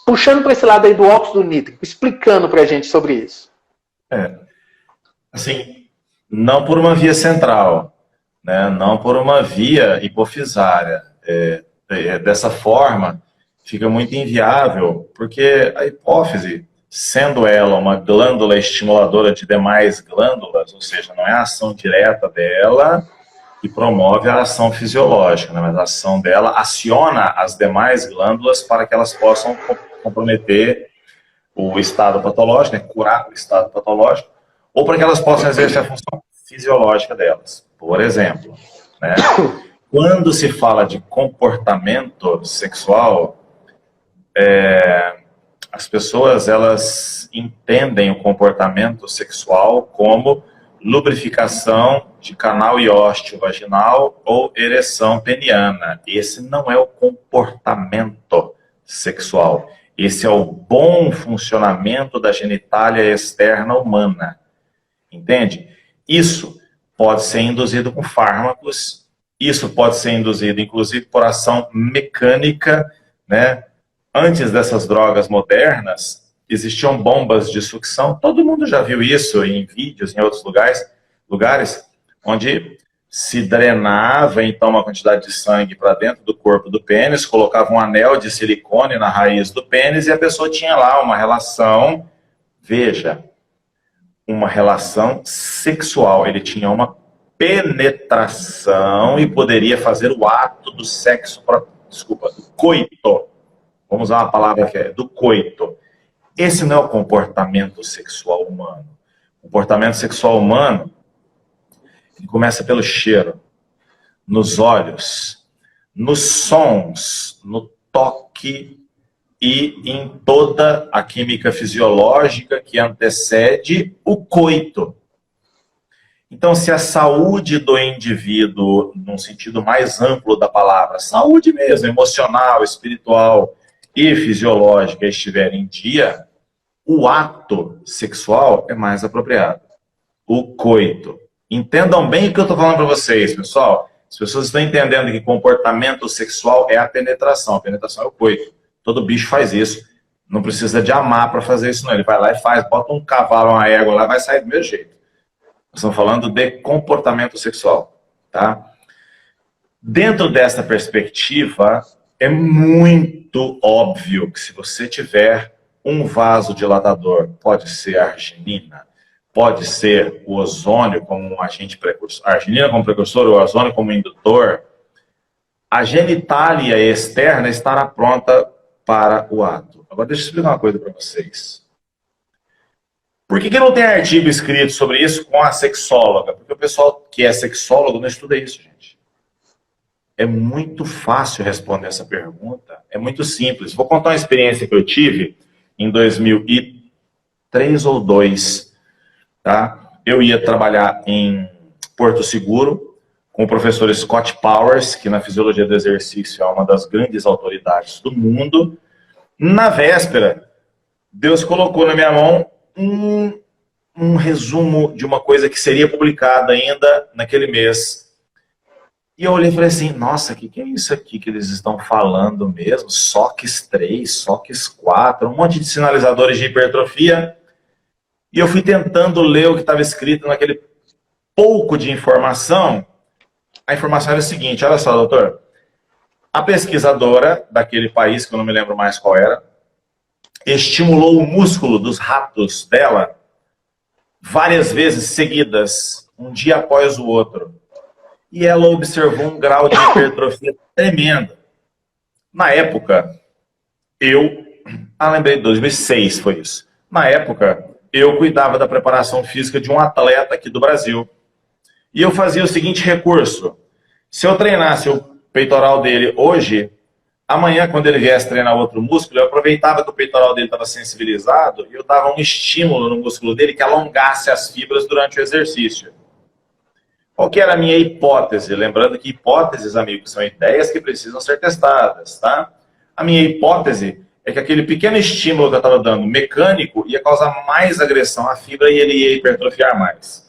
Puxando para esse lado aí do óxido nítrico, explicando para a gente sobre isso. Assim, não por uma via central, né? Não por uma via hipofisária. Dessa forma, fica muito inviável, porque a hipófise, sendo ela uma glândula estimuladora de demais glândulas, ou seja, não é a ação direta dela que promove a ação fisiológica, né? Mas a ação dela aciona as demais glândulas para que elas possam comprometer o estado patológico, né? Curar o estado patológico, ou para que elas possam exercer a função fisiológica delas. Por exemplo, né? Quando se fala de comportamento sexual, as pessoas elas entendem o comportamento sexual como lubrificação de canal iósteo vaginal ou ereção peniana. Esse não é o comportamento sexual. Esse é o bom funcionamento da genitália externa humana. Entende? Isso pode ser induzido com fármacos, isso pode ser induzido, inclusive, por ação mecânica, né? Antes dessas drogas modernas, existiam bombas de sucção. Todo mundo já viu isso em vídeos, em outros lugares onde se drenava, então, uma quantidade de sangue para dentro do corpo do pênis, colocava um anel de silicone na raiz do pênis e a pessoa tinha lá uma relação, veja, uma relação sexual. Ele tinha uma penetração e poderia fazer o ato do sexo, do coito. Vamos usar uma palavra que é do coito. Esse não é o comportamento sexual humano. O comportamento sexual humano, ele começa pelo cheiro, nos olhos, nos sons, no toque e em toda a química fisiológica que antecede o coito. Então, se a saúde do indivíduo, num sentido mais amplo da palavra, saúde mesmo, emocional, espiritual e fisiológica estiver em dia, o ato sexual é mais apropriado. O coito. Entendam bem o que eu estou falando para vocês, pessoal. As pessoas estão entendendo que comportamento sexual é a penetração. A penetração é o coito. Todo bicho faz isso. Não precisa de amar para fazer isso, não. Ele vai lá e faz, bota um cavalo, uma égua lá, vai sair do mesmo jeito. Nós estamos falando de comportamento sexual, tá? Dentro dessa perspectiva, é muito óbvio que se você tiver um vasodilatador, pode ser a arginina, pode ser o ozônio como um agente precursor, a arginina como precursor, o ozônio como indutor, a genitália externa estará pronta para o ato. Agora deixa eu explicar uma coisa para vocês. Por que não tem artigo escrito sobre isso com a sexóloga? Porque o pessoal que é sexólogo não estuda isso, gente. É muito fácil responder essa pergunta. É muito simples. Vou contar uma experiência que eu tive em 2003 ou 2002. Tá? Eu ia trabalhar em Porto Seguro com o professor Scott Powers, que na fisiologia do exercício é uma das grandes autoridades do mundo. Na véspera, Deus colocou na minha mão um resumo de uma coisa que seria publicada ainda naquele mês. E eu olhei e falei assim, nossa, o que é isso aqui que eles estão falando mesmo? SOX 3, SOX 4, um monte de sinalizadores de hipertrofia. E eu fui tentando ler o que estava escrito naquele pouco de informação. A informação era o seguinte, olha só, doutor. A pesquisadora daquele país, que eu não me lembro mais qual era, estimulou o músculo dos ratos dela várias vezes seguidas, um dia após o outro. E ela observou um grau de hipertrofia tremendo. Na época, lembrei de 2006 foi isso. Na época, eu cuidava da preparação física de um atleta aqui do Brasil. E eu fazia o seguinte recurso. Se eu treinasse o peitoral dele hoje, amanhã, quando ele viesse treinar outro músculo, eu aproveitava que o peitoral dele estava sensibilizado e eu dava um estímulo no músculo dele que alongasse as fibras durante o exercício. Qual que era a minha hipótese? Lembrando que hipóteses, amigos, são ideias que precisam ser testadas, tá? A minha hipótese é que aquele pequeno estímulo que eu estava dando mecânico ia causar mais agressão à fibra e ele ia hipertrofiar mais.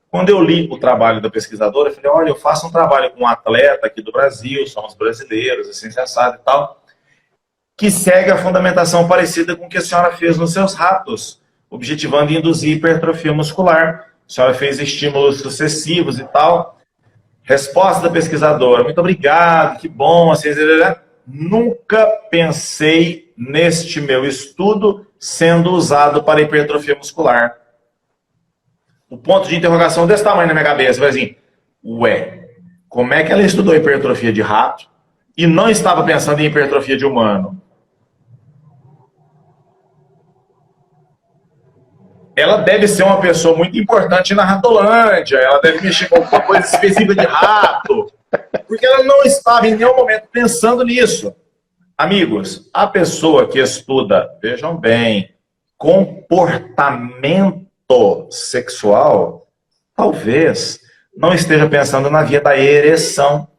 Quando eu li o trabalho da pesquisadora, eu falei, olha, eu faço um trabalho com um atleta aqui do Brasil, somos brasileiros, assim, assado e tal, que segue a fundamentação parecida com o que a senhora fez nos seus ratos, objetivando induzir hipertrofia muscular. A senhora fez estímulos sucessivos e tal. Resposta da pesquisadora, muito obrigado, que bom, assim, nunca pensei neste meu estudo sendo usado para hipertrofia muscular. O ponto de interrogação desse tamanho na minha cabeça, foi assim, ué, como é que ela estudou hipertrofia de rato e não estava pensando em hipertrofia de humano? Ela deve ser uma pessoa muito importante na Ratolândia, ela deve mexer com alguma coisa específica de rato, porque ela não estava em nenhum momento pensando nisso. Amigos, a pessoa que estuda, vejam bem, comportamento sexual, talvez não esteja pensando na via da ereção,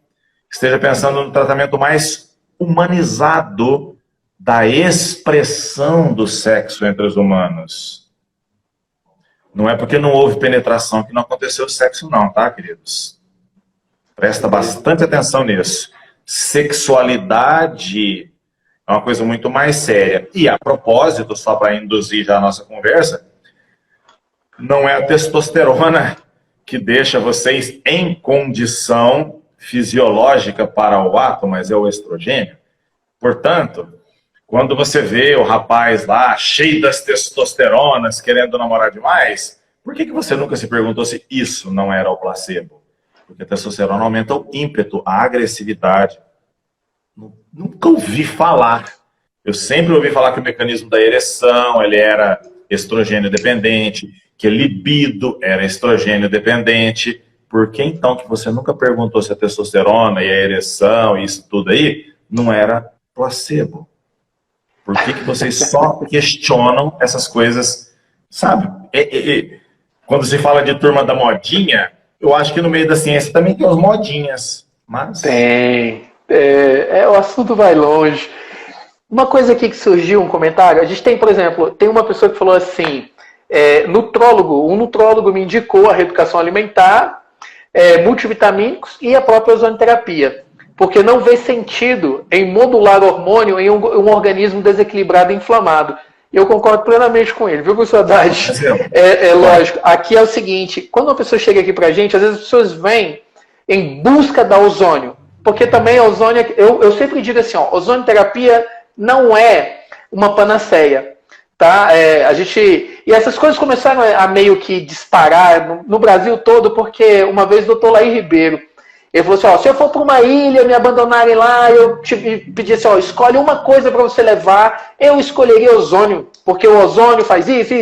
esteja pensando no tratamento mais humanizado da expressão do sexo entre os humanos. Não é porque não houve penetração que não aconteceu sexo não, tá, queridos? Presta bastante atenção nisso. Sexualidade é uma coisa muito mais séria. E, a propósito, só para induzir já a nossa conversa, não é a testosterona que deixa vocês em condição fisiológica para o ato, mas é o estrogênio. Portanto, quando você vê o rapaz lá, cheio das testosteronas, querendo namorar demais, por que você nunca se perguntou se isso não era o placebo? Porque a testosterona aumenta o ímpeto, a agressividade. Nunca ouvi falar. Eu sempre ouvi falar que o mecanismo da ereção, ele era estrogênio dependente, que libido era estrogênio dependente. Por que então que você nunca perguntou se a testosterona e a ereção e isso tudo aí não era placebo? Por que vocês só questionam essas coisas, sabe? Quando se fala de turma da modinha, eu acho que no meio da ciência também tem as modinhas. Mas... Tem. O assunto vai longe. Uma coisa aqui que surgiu, um comentário, a gente tem, por exemplo, tem uma pessoa que falou assim, um nutrólogo me indicou a reeducação alimentar, multivitamínicos e a própria ozonoterapia. Porque não vê sentido em modular hormônio em um organismo desequilibrado e inflamado. Eu concordo plenamente com ele, viu, professor Haddad? Lógico. Aqui é o seguinte, quando uma pessoa chega aqui pra gente, às vezes as pessoas vêm em busca da ozônio. Porque também a ozônio, eu sempre digo assim, ó, ozonoterapia não é uma panaceia. Tá? E essas coisas começaram a meio que disparar no Brasil todo, porque uma vez o doutor Laí Ribeiro, ele falou assim, ó, se eu for para uma ilha, me abandonarem lá, eu te pedi assim, ó, escolhe uma coisa para você levar, eu escolheria ozônio, porque o ozônio faz isso.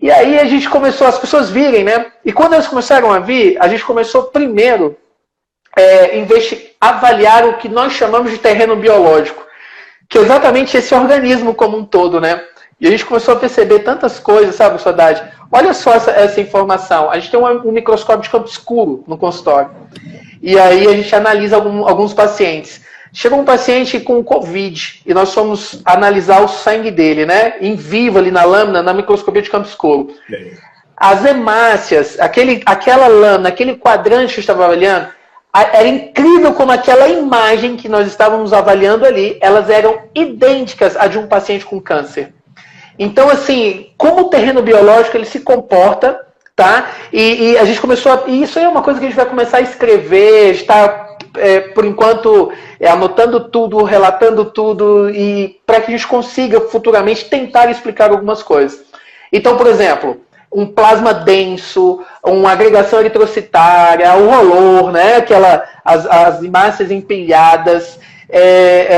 E aí a gente começou, as pessoas virem, né? E quando elas começaram a vir, a gente começou primeiro avaliar o que nós chamamos de terreno biológico, que é exatamente esse organismo como um todo, né? E a gente começou a perceber tantas coisas, sabe, professor Haddad? Olha só essa informação. A gente tem um microscópio de campo escuro no consultório. E aí a gente analisa alguns pacientes. Chegou um paciente com Covid e nós fomos analisar o sangue dele, né? Em vivo ali na lâmina, na microscopia de campo escuro. As hemácias, aquela lâmina, aquele quadrante que eu estava avaliando, era incrível como aquela imagem que nós estávamos avaliando ali, elas eram idênticas à de um paciente com câncer. Então, assim, como o terreno biológico ele se comporta, tá? E a gente começou e isso aí é uma coisa que a gente vai começar a escrever, está, por enquanto, anotando tudo, relatando tudo, e para que a gente consiga futuramente tentar explicar algumas coisas. Então, por exemplo, um plasma denso, uma agregação eritrocitária, o rolor, né? As hemácias empilhadas.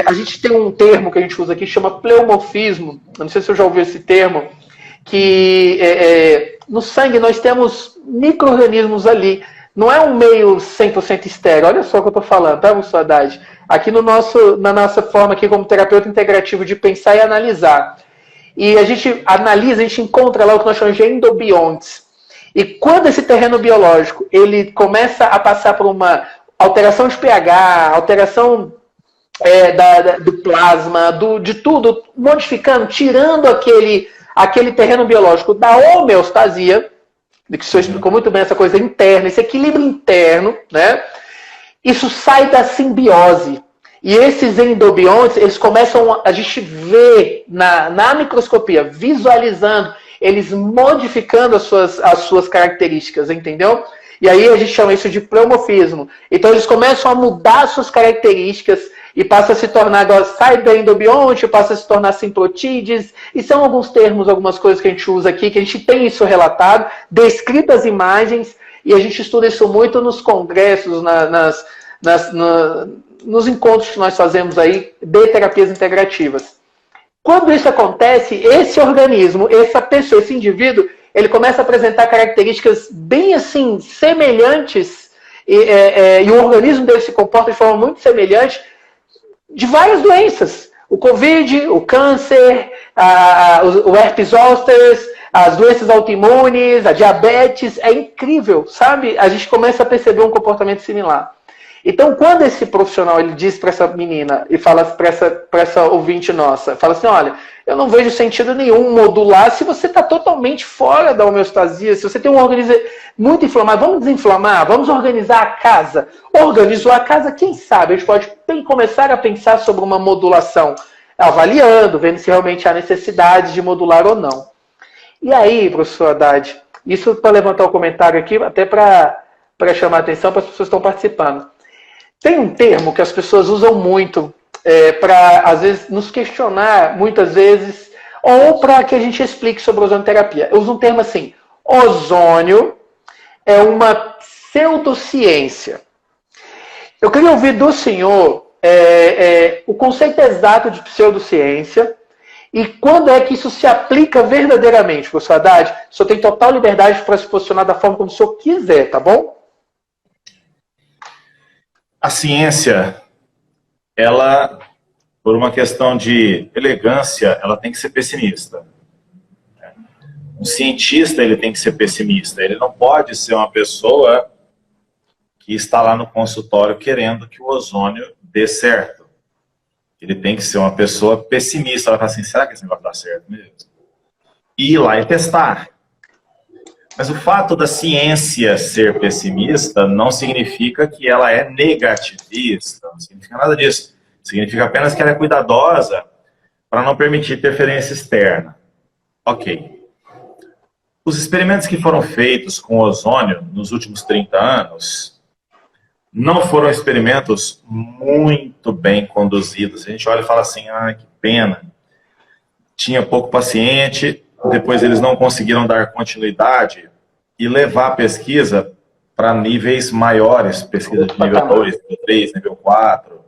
A gente tem um termo que a gente usa aqui, chama pleomorfismo. Não sei se eu já ouviu esse termo, que no sangue nós temos micro-organismos ali. Não é um meio 100% estéreo. Olha só o que eu estou falando, tá, professor Haddad? Aqui na nossa forma aqui como terapeuta integrativo de pensar e analisar. E a gente analisa, a gente encontra lá o que nós chamamos de endobiontes. E quando esse terreno biológico ele começa a passar por uma alteração de pH, alteração do plasma, de tudo, modificando, tirando aquele terreno biológico da homeostasia, que o senhor explicou muito bem essa coisa interna, esse equilíbrio interno, né? Isso sai da simbiose. E esses endobiontes, eles começam, a gente vê na microscopia, visualizando, eles modificando as suas características, entendeu? E aí a gente chama isso de pleomorfismo. Então eles começam a mudar as suas características e passa a se tornar, agora sai do endobionte, passa a se tornar simplotídeos, e são alguns termos, algumas coisas que a gente usa aqui, que a gente tem isso relatado, descritas imagens, e a gente estuda isso muito nos congressos, nos encontros que nós fazemos aí de terapias integrativas. Quando isso acontece, esse organismo, essa pessoa, esse indivíduo, ele começa a apresentar características bem assim, semelhantes, e o organismo dele se comporta de forma muito semelhante de várias doenças. O Covid, o câncer, o herpes zoster, as doenças autoimunes, a diabetes, é incrível, sabe? A gente começa a perceber um comportamento similar. Então, quando esse profissional ele diz para essa menina e fala para essa ouvinte nossa, fala assim, olha, eu não vejo sentido nenhum modular se você está totalmente fora da homeostasia, se você tem um organismo muito inflamado, vamos desinflamar, vamos organizar a casa. Organizou a casa, quem sabe? A gente pode começar a pensar sobre uma modulação, avaliando, vendo se realmente há necessidade de modular ou não. E aí, professor Haddad, isso para levantar o comentário aqui, até para chamar a atenção para as pessoas que estão participando. Tem um termo que as pessoas usam muito para, às vezes, nos questionar, muitas vezes, ou para que a gente explique sobre ozonoterapia. Eu uso um termo assim, ozônio é uma pseudociência. Eu queria ouvir do senhor o conceito exato de pseudociência e quando é que isso se aplica verdadeiramente, professor Haddad. O senhor tem total liberdade para se posicionar da forma como o senhor quiser, tá bom? A ciência, ela, por uma questão de elegância, ela tem que ser pessimista. Um cientista, ele tem que ser pessimista. Ele não pode ser uma pessoa que está lá no consultório querendo que o ozônio dê certo. Ele tem que ser uma pessoa pessimista. Ela fala assim, será que esse negócio dá certo mesmo? E ir lá e testar. Mas o fato da ciência ser pessimista não significa que ela é negativista, não significa nada disso. Significa apenas que ela é cuidadosa para não permitir interferência externa. Ok. Os experimentos que foram feitos com ozônio nos últimos 30 anos não foram experimentos muito bem conduzidos. A gente olha e fala assim, ah, que pena. Tinha pouco paciente, depois eles não conseguiram dar continuidade e levar a pesquisa para níveis maiores, pesquisa de nível 2, nível 3, nível 4,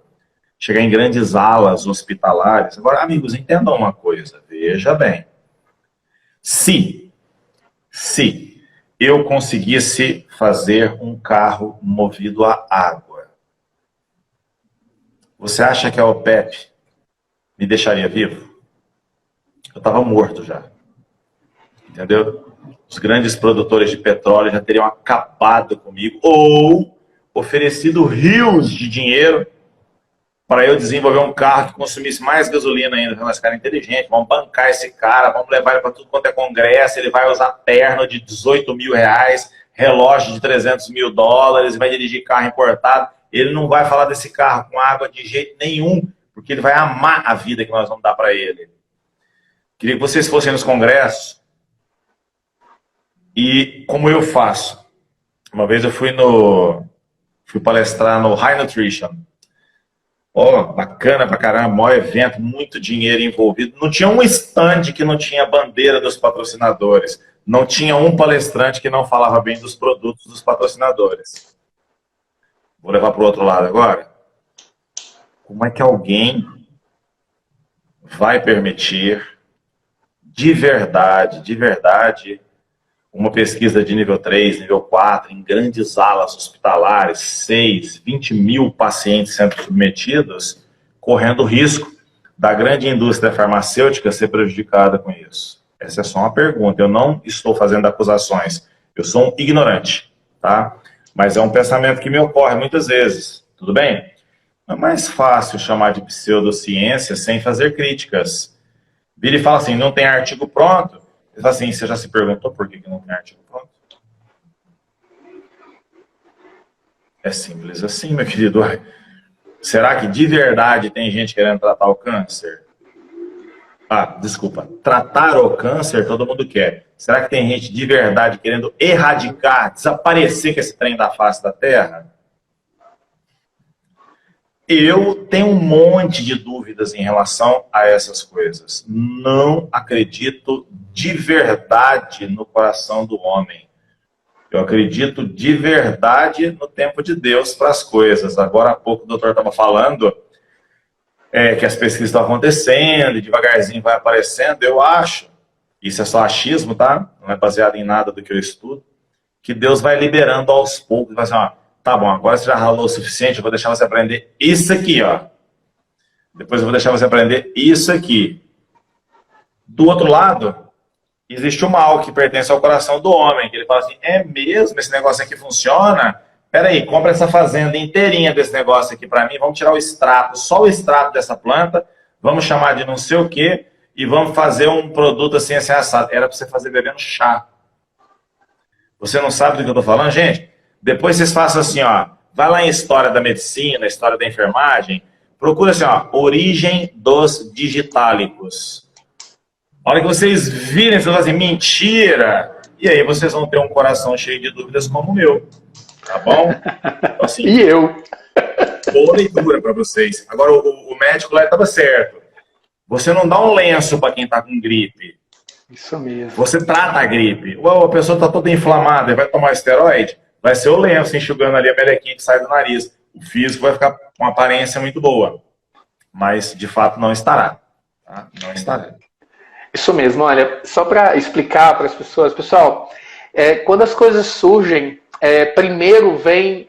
chegar em grandes alas hospitalares. Agora, amigos, entendam uma coisa, veja bem. Se eu conseguisse fazer um carro movido a água, você acha que a OPEP me deixaria vivo? Eu estava morto já. Entendeu? Os grandes produtores de petróleo já teriam acabado comigo ou oferecido rios de dinheiro para eu desenvolver um carro que consumisse mais gasolina ainda, esse cara inteligente, vamos bancar esse cara, vamos levar ele para tudo quanto é congresso, ele vai usar terno de 18 mil reais, relógio de 300 mil dólares, vai dirigir carro importado, ele não vai falar desse carro com água de jeito nenhum, porque ele vai amar a vida que nós vamos dar para ele. Queria que vocês fossem nos congressos, e como eu faço, uma vez eu fui palestrar no High Nutrition. Bacana pra caramba, maior evento, muito dinheiro envolvido. Não tinha um stand que não tinha a bandeira dos patrocinadores. Não tinha um palestrante que não falava bem dos produtos dos patrocinadores. Vou levar para o outro lado agora. Como é que alguém vai permitir, de verdade, uma pesquisa de nível 3, nível 4, em grandes alas hospitalares, 6, 20 mil pacientes sendo submetidos, correndo o risco da grande indústria farmacêutica ser prejudicada com isso? Essa é só uma pergunta. Eu não estou fazendo acusações. Eu sou um ignorante, tá? Mas é um pensamento que me ocorre muitas vezes. Tudo bem? É mais fácil chamar de pseudociência sem fazer críticas. Vira e fala assim, não tem artigo pronto. Ele fala assim, você já se perguntou por que não tem artigo pronto? É simples assim, meu querido. Será que de verdade tem gente querendo tratar o câncer? Ah, desculpa. Tratar o câncer todo mundo quer. Será que tem gente de verdade querendo erradicar, desaparecer com esse trem da face da Terra? Eu tenho um monte de dúvidas em relação a essas coisas. Não acredito de verdade no coração do homem. Eu acredito de verdade no tempo de Deus para as coisas. Agora há pouco o doutor estava falando que as pesquisas estão acontecendo e devagarzinho vai aparecendo. Eu acho, isso é só achismo, tá? Não é baseado em nada do que eu estudo, que Deus vai liberando aos poucos. Vai assim, ó, tá bom, agora você já ralou o suficiente, eu vou deixar você aprender isso aqui, ó. Depois eu vou deixar você aprender isso aqui. Do outro lado, existe o mal que pertence ao coração do homem, que ele fala assim, é mesmo? Esse negócio aqui funciona? Peraí, compra essa fazenda inteirinha desse negócio aqui para mim, vamos tirar o extrato, só o extrato dessa planta, vamos chamar de não sei o quê, e vamos fazer um produto assim, assim, assado. Era para você fazer bebendo chá. Você não sabe do que eu tô falando, gente? Depois vocês façam assim, ó, vai lá em história da medicina, história da enfermagem, procura assim, ó, origem dos digitálicos. A hora que vocês virem, vocês vão assim, mentira! E aí vocês vão ter um coração cheio de dúvidas como o meu. Tá bom? Então, assim, E eu? Boa leitura para vocês. Agora, o médico lá estava certo. Você não dá um lenço para quem está com gripe. Isso mesmo. Você trata a gripe. Ué, a pessoa está toda inflamada e vai tomar esteroide? Vai ser o lenço enxugando ali a melequinha que sai do nariz. O físico vai ficar com uma aparência muito boa. Mas, de fato, não estará. Tá? Não estará. Isso mesmo. Olha, só para explicar para as pessoas. Pessoal, quando as coisas surgem, primeiro vem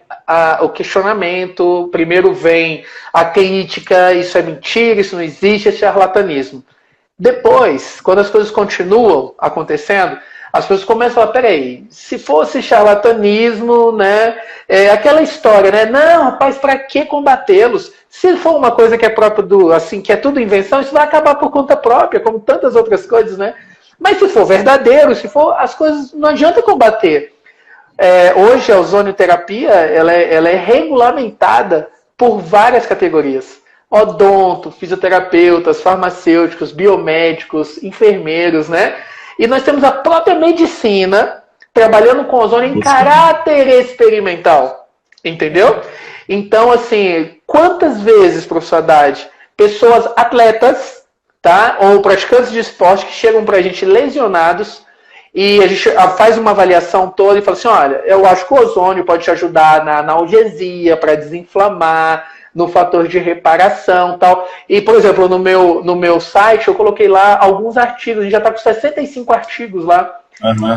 o questionamento, primeiro vem a crítica, isso é mentira, isso não existe, é charlatanismo. Depois, quando as coisas continuam acontecendo, as pessoas começam a falar, peraí, se fosse charlatanismo, né, aquela história, né, não, rapaz, para que combatê-los? Se for uma coisa que é própria assim, que é tudo invenção, isso vai acabar por conta própria, como tantas outras coisas, né? Mas se for verdadeiro, se for, as coisas não adianta combater. Hoje a ozonioterapia ela é regulamentada por várias categorias. Odonto, fisioterapeutas, farmacêuticos, biomédicos, enfermeiros, né? E nós temos a própria medicina trabalhando com ozônio em caráter experimental. Entendeu? Então, assim, quantas vezes, professor Haddad, pessoas atletas, tá? Ou praticantes de esporte que chegam pra gente lesionados, e a gente faz uma avaliação toda e fala assim, olha, eu acho que o ozônio pode te ajudar na analgesia, para desinflamar, no fator de reparação e tal. E, por exemplo, no meu site, eu coloquei lá alguns artigos, a gente já está com 65 artigos lá. Uhum.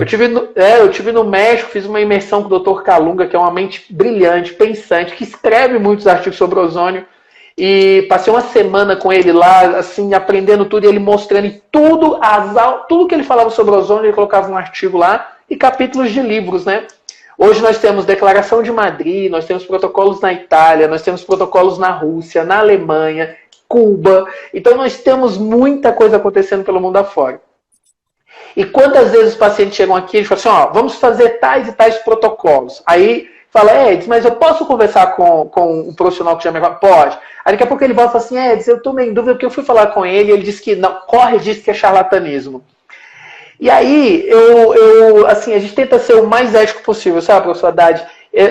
Eu tive no México, fiz uma imersão com o Dr. Calunga, que é uma mente brilhante, pensante, que escreve muitos artigos sobre ozônio. E passei uma semana com ele lá, assim, aprendendo tudo, e ele mostrando tudo que ele falava sobre ozônio, ele colocava um artigo lá, e capítulos de livros, né? Hoje nós temos Declaração de Madrid, nós temos protocolos na Itália, nós temos protocolos na Rússia, na Alemanha, Cuba. Então nós temos muita coisa acontecendo pelo mundo afora. E quantas vezes os pacientes chegam aqui e falam assim, ó, vamos fazer tais e tais protocolos. Aí fala, Edson, mas eu posso conversar com um profissional que já me... Pode. Aí daqui a pouco ele volta e fala assim, Edson, eu estou meio em dúvida porque eu fui falar com ele e ele disse que não, corre disso que é charlatanismo. E aí, assim, a gente tenta ser o mais ético possível, sabe, professor Haddad?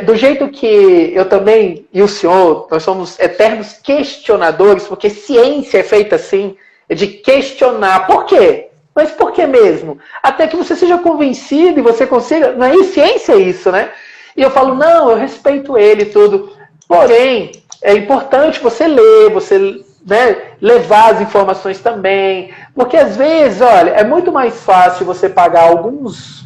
Do jeito que eu também, e o senhor, nós somos eternos questionadores, porque ciência é feita assim, é de questionar. Por quê? Mas por que mesmo? Até que você seja convencido e você consiga... Não é ciência isso, né? E eu falo, não, eu respeito ele e tudo. Porém, é importante você ler, você... né, levar as informações também, porque às vezes, olha, é muito mais fácil você pagar alguns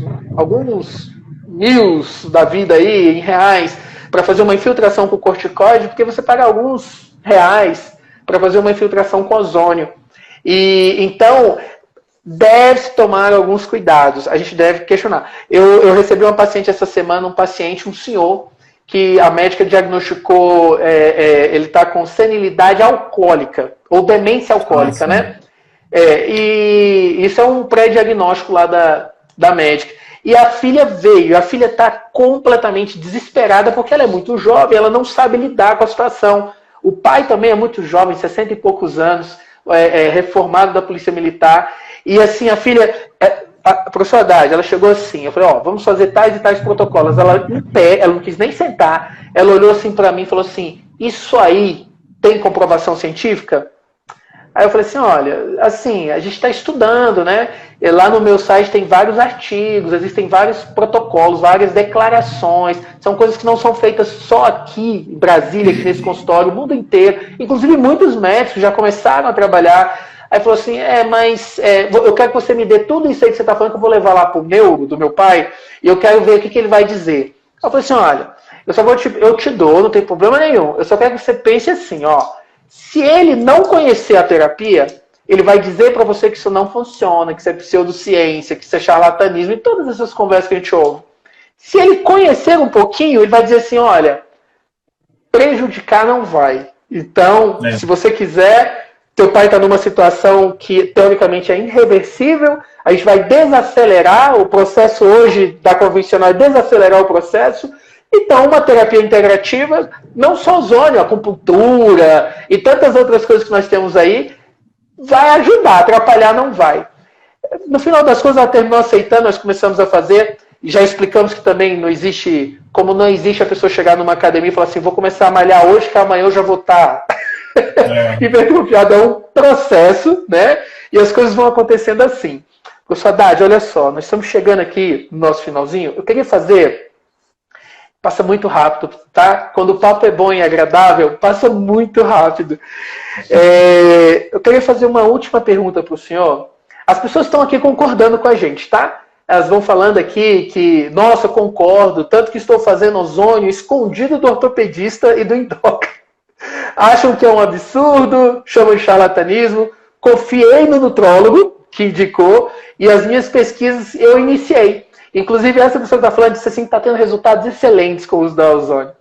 mil da vida aí, em reais, para fazer uma infiltração com corticoide, porque você paga alguns reais para fazer uma infiltração com ozônio. E então, deve-se tomar alguns cuidados, a gente deve questionar. Eu recebi uma paciente essa semana, um senhor, que a médica diagnosticou, ele está com senilidade alcoólica, ou demência alcoólica, né? E isso é um pré-diagnóstico lá da médica. E a filha veio, a filha está completamente desesperada porque ela é muito jovem, ela não sabe lidar com a situação. O pai também é muito jovem, 60 e poucos anos, reformado da Polícia Militar. E assim, a filha, a professora Haddad, ela chegou assim, eu falei, vamos fazer tais e tais protocolos. Ela em pé, ela não quis nem sentar, ela olhou assim para mim e falou assim, isso aí tem comprovação científica? Aí eu falei assim, olha, assim, a gente está estudando, né? E lá no meu site tem vários artigos, existem vários protocolos, várias declarações, são coisas que não são feitas só aqui em Brasília, aqui nesse consultório, o mundo inteiro. Inclusive muitos médicos já começaram a trabalhar. Aí falou assim, mas eu quero que você me dê tudo isso aí que você está falando, que eu vou levar lá para o neuro do meu pai, e eu quero ver o que ele vai dizer. Eu falei assim, olha, eu te dou, não tem problema nenhum, eu só quero que você pense assim, se ele não conhecer a terapia, ele vai dizer para você que isso não funciona, que isso é pseudociência, que isso é charlatanismo, e todas essas conversas que a gente ouve. Se ele conhecer um pouquinho, ele vai dizer assim, olha, prejudicar não vai. Então, se você quiser, teu pai está numa situação que teoricamente é irreversível, a gente vai desacelerar o processo hoje da convencional, é desacelerar o processo. Então, uma terapia integrativa, não só ozônio, acupuntura e tantas outras coisas que nós temos aí, vai ajudar, atrapalhar não vai. No final das contas, ela terminou aceitando, nós começamos a fazer, e já explicamos que também não existe, como não existe a pessoa chegar numa academia e falar assim, vou começar a malhar hoje, que amanhã eu já vou estar hipertrofiado. É um processo, né? E as coisas vão acontecendo assim. Professor Haddad, olha só, nós estamos chegando aqui no nosso finalzinho, eu queria fazer... Passa muito rápido, tá? Quando o papo é bom e agradável, passa muito rápido. Eu queria fazer uma última pergunta para o senhor. As pessoas estão aqui concordando com a gente, tá? Elas vão falando aqui que, nossa, concordo, tanto que estou fazendo ozônio escondido do ortopedista e do endócrino. Acham que é um absurdo, chamam de charlatanismo. Confiei no nutrólogo, que indicou, e as minhas pesquisas eu iniciei. Inclusive, essa pessoa que está falando disse assim, que está tendo resultados excelentes com o uso da ozônio.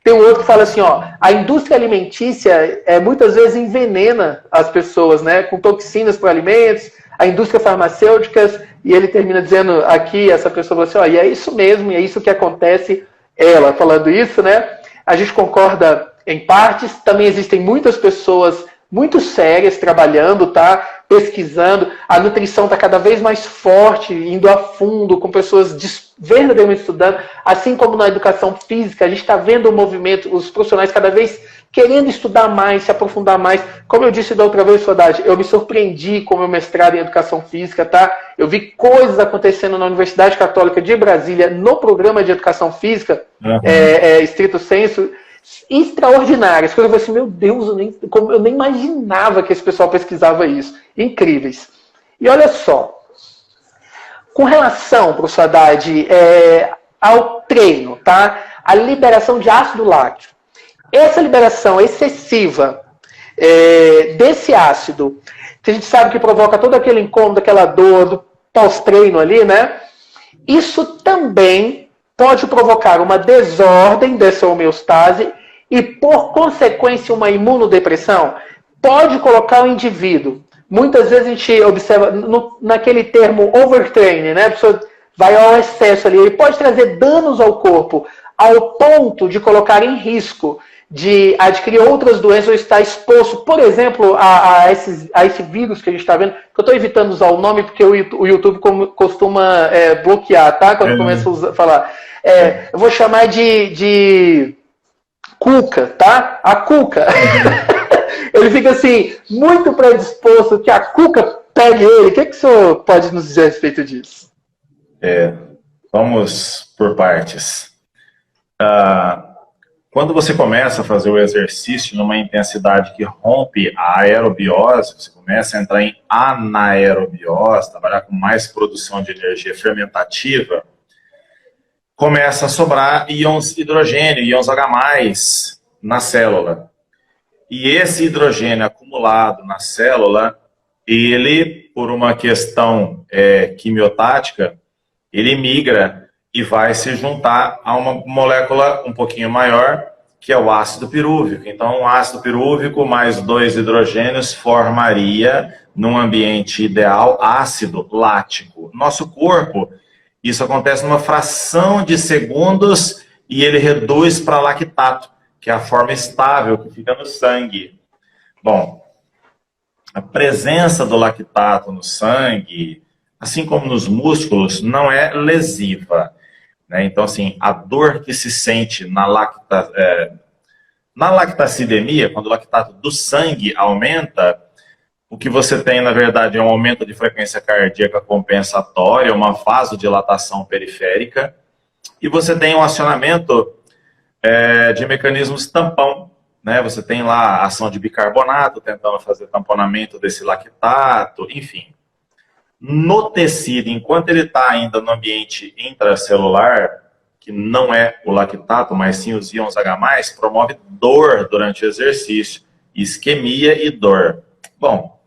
Tem um outro que fala assim, a indústria alimentícia muitas vezes envenena as pessoas, né, com toxinas para alimentos, a indústria farmacêutica, e ele termina dizendo aqui, essa pessoa fala assim, e é isso mesmo, e é isso que acontece, ela falando isso, né, a gente concorda em partes, também existem muitas pessoas muito sérias trabalhando, tá? Pesquisando, a nutrição está cada vez mais forte, indo a fundo, com pessoas verdadeiramente estudando, assim como na educação física, a gente está vendo o movimento, os profissionais cada vez querendo estudar mais, se aprofundar mais. Como eu disse da outra vez, Haddad, eu me surpreendi com o meu mestrado em educação física, tá? Eu vi coisas acontecendo na Universidade Católica de Brasília, no programa de educação física, estrito sensu, extraordinárias, coisas eu falei assim, meu Deus, eu nem imaginava que esse pessoal pesquisava isso. Incríveis. E olha só, com relação, professor Haddad, ao treino, tá? A liberação de ácido lático. Essa liberação excessiva desse ácido, que a gente sabe que provoca todo aquele incômodo, aquela dor do pós-treino ali, né? Isso também pode provocar uma desordem dessa homeostase e, por consequência, uma imunodepressão. Pode colocar o indivíduo. Muitas vezes a gente observa naquele termo overtraining, né? A pessoa vai ao excesso ali. Ele pode trazer danos ao corpo ao ponto de colocar em risco de adquirir outras doenças ou estar exposto, por exemplo, a esse vírus que a gente está vendo. Eu estou evitando usar o nome porque o YouTube costuma bloquear, tá? Quando começa a falar. Eu vou chamar de cuca, tá? A cuca. Ele fica assim, muito predisposto que a cuca pegue ele. O que o senhor pode nos dizer a respeito disso? Vamos por partes. Quando você começa a fazer o exercício numa intensidade que rompe a aerobiose, você começa a entrar em anaerobiose, trabalhar com mais produção de energia fermentativa, começa a sobrar íons hidrogênio, íons H+, na célula. E esse hidrogênio acumulado na célula, ele, por uma questão quimiotática, ele migra e vai se juntar a uma molécula um pouquinho maior, que é o ácido pirúvico. Então, um ácido pirúvico mais 2 hidrogênios formaria, num ambiente ideal, ácido lático. Nosso corpo, isso acontece numa fração de segundos e ele reduz para lactato, que é a forma estável que fica no sangue. Bom, a presença do lactato no sangue, assim como nos músculos, não é lesiva. Então, assim, a dor que se sente na lactacidemia, quando o lactato do sangue aumenta, o que você tem, na verdade, é um aumento de frequência cardíaca compensatória, uma vasodilatação periférica, e você tem um acionamento de mecanismos tampão. Você tem lá a ação de bicarbonato, tentando fazer tamponamento desse lactato, enfim. No tecido, enquanto ele está ainda no ambiente intracelular, que não é o lactato, mas sim os íons H+, promove dor durante o exercício, isquemia e dor. Bom,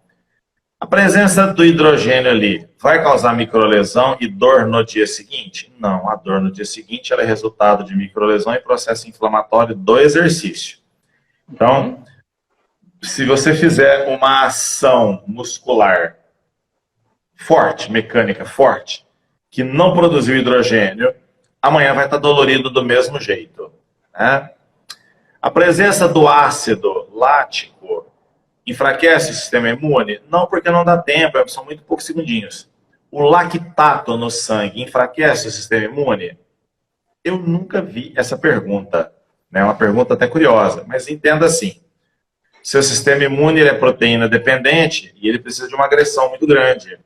a presença do hidrogênio ali vai causar microlesão e dor no dia seguinte? Não, a dor no dia seguinte ela é resultado de microlesão e processo inflamatório do exercício. Então, se você fizer uma ação muscular forte, mecânica forte, que não produziu hidrogênio, amanhã vai estar dolorido do mesmo jeito. A presença do ácido lático enfraquece o sistema imune? Não, porque não dá tempo, são muito poucos segundinhos. O lactato no sangue enfraquece o sistema imune? Eu nunca vi essa pergunta. É uma pergunta até curiosa, mas entenda assim. Seu sistema imune ele é proteína dependente e ele precisa de uma agressão muito grande.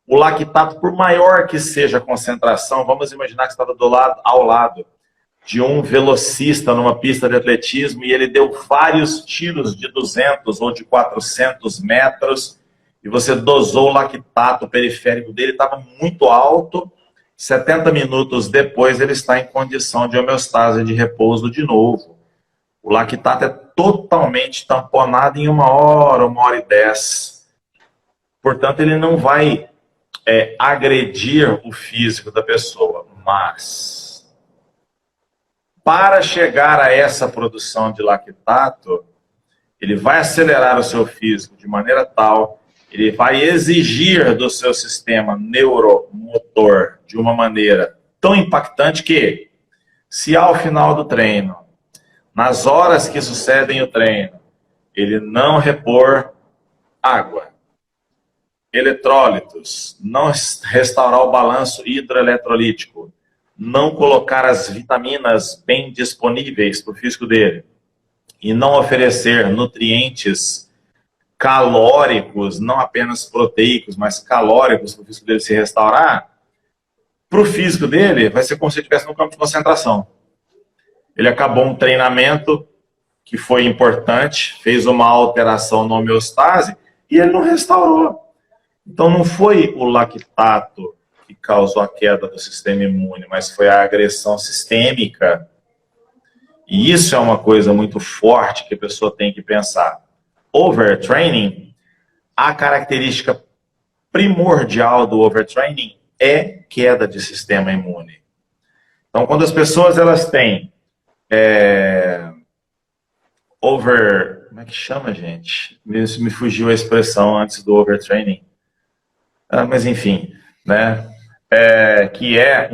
O lactato, por maior que seja a concentração, vamos imaginar que você estava ao lado de um velocista numa pista de atletismo e ele deu vários tiros de 200 ou de 400 metros e você dosou o lactato periférico dele, estava muito alto, 70 minutos depois ele está em condição de homeostase de repouso de novo. O lactato é totalmente tamponado em 1 hora e 10. Portanto, ele não vai agredir o físico da pessoa, mas para chegar a essa produção de lactato, ele vai acelerar o seu físico de maneira tal, ele vai exigir do seu sistema neuromotor de uma maneira tão impactante que, se ao final do treino, nas horas que sucedem o treino, ele não repor água, eletrólitos, não restaurar o balanço hidroeletrolítico, não colocar as vitaminas bem disponíveis para o físico dele e não oferecer nutrientes calóricos, não apenas proteicos, mas calóricos para o físico dele se restaurar, para o físico dele vai ser como se ele estivesse no campo de concentração. Ele acabou um treinamento que foi importante, fez uma alteração na homeostase e ele não restaurou. Então não foi o lactato que causou a queda do sistema imune, mas foi a agressão sistêmica. E isso é uma coisa muito forte que a pessoa tem que pensar. Overtraining, a característica primordial do overtraining é queda de sistema imune. Então quando as pessoas elas têm como é que chama, gente? Me fugiu a expressão antes do overtraining. Mas enfim, que é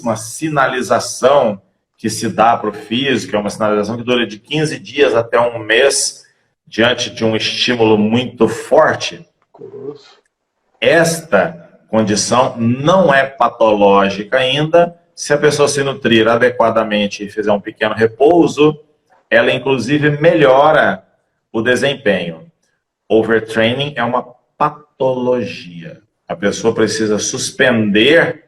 uma sinalização que se dá para o físico, é uma sinalização que dura de 15 dias até um mês, diante de um estímulo muito forte. Esta condição não é patológica ainda. Se a pessoa se nutrir adequadamente e fizer um pequeno repouso, ela inclusive melhora o desempenho. Overtraining é uma patologia. A pessoa precisa suspender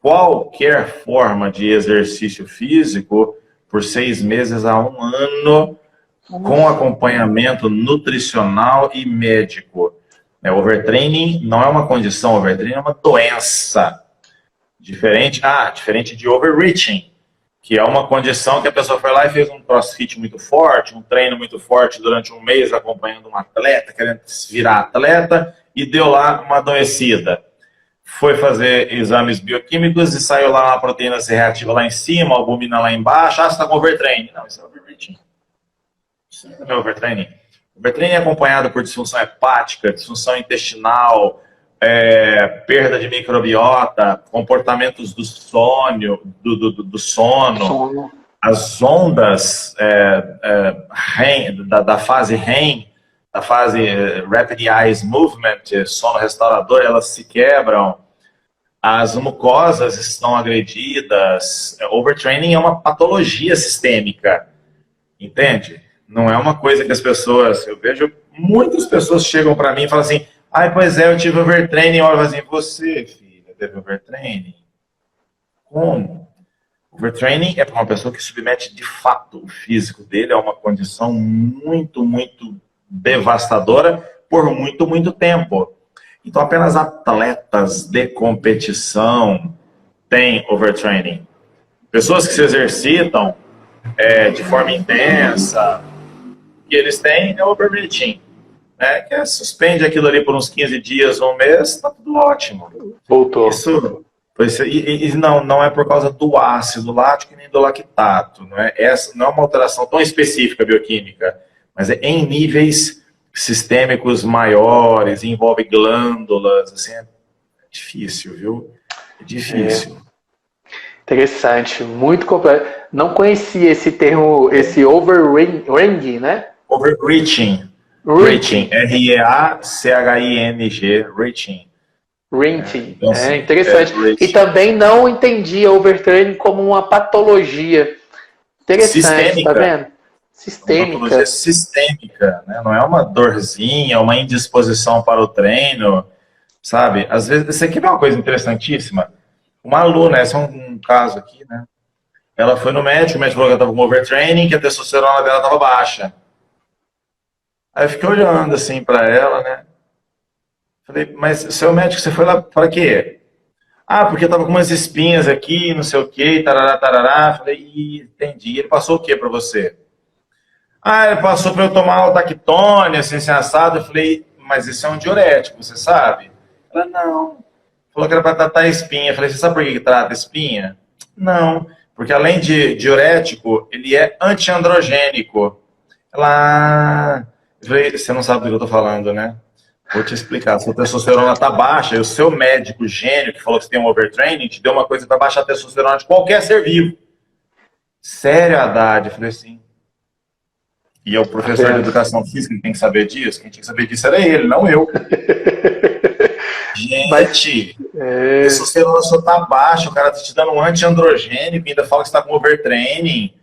qualquer forma de exercício físico por 6 meses a 1 ano, com acompanhamento nutricional e médico. Overtraining não é uma condição, overtraining é uma doença. Diferente de overreaching, que é uma condição que a pessoa foi lá e fez um crossfit muito forte, um treino muito forte durante um mês acompanhando um atleta, querendo virar atleta, e deu lá uma adoecida. foi fazer exames bioquímicos e saiu lá uma proteína C reativa lá em cima, albumina lá embaixo, você está com overtraining. Não, isso é overtraining. Isso não é overtraining. Overtraining é acompanhado por disfunção hepática, disfunção intestinal, perda de microbiota, comportamentos do sono, as ondas da fase REM, da fase Rapid Eye Movement, sono restaurador, elas se quebram, as mucosas estão agredidas. Overtraining é uma patologia sistêmica, entende? Não é uma coisa que as pessoas... Eu vejo muitas pessoas chegam para mim e falam assim, pois é, eu tive overtraining. Eu falo assim, você, filha, teve overtraining? Como? Overtraining é para uma pessoa que submete de fato o físico dele a uma condição muito, muito devastadora por muito, muito tempo. Então, apenas atletas de competição têm overtraining. Pessoas que se exercitam de forma intensa, que eles têm overreaching, né? Que suspende aquilo ali por uns 15 dias, um mês, tá tudo ótimo. Voltou. Isso não é por causa do ácido lático e nem do lactato. Não é uma alteração tão específica bioquímica, mas é em níveis sistêmicos maiores, envolve glândulas, assim, é difícil, viu? É difícil. Interessante, muito complexo. Não conhecia esse termo, esse overranging, né? Overreaching. Reaching. R-E-A-C-H-I-N-G. Reaching. Reaching. Interessante. E também não entendia overtraining como uma patologia. Interessante, sistêmica. Tá vendo? Sistêmica. Uma sistêmica, né? Não é uma dorzinha, uma indisposição para o treino, sabe? Às vezes, isso aqui é uma coisa interessantíssima. Uma aluna, esse é um caso aqui, né? Ela foi no médico, o médico falou que ela estava com overtraining, que a testosterona dela estava baixa. Aí eu fiquei olhando assim para ela, né? Falei, mas seu médico, você foi lá para quê? Porque eu tava com umas espinhas aqui, não sei o quê, tarará, tarará. Falei, entendi. Ele passou o quê para você? Ele passou para eu tomar Aldactone, assim, assado. Eu falei, mas isso é um diurético, você sabe? Ela, não. Falou que era para tratar a espinha. Eu falei, você sabe por que trata a espinha? Não, porque além de diurético, ele é antiandrogênico. Ela, eu falei, você não sabe do que eu tô falando, né? Vou te explicar. Sua testosterona tá baixa e o seu médico gênio, que falou que você tem um overtraining, te deu uma coisa para baixar a testosterona de qualquer ser vivo. Sério, Haddad? Eu falei assim. E é o professor de educação física que tem que saber disso? Quem tinha que saber disso era ele, não eu. Gente, a testosterona só tá baixa, o cara tá te dando um antiandrogênico e ainda fala que você tá com overtraining.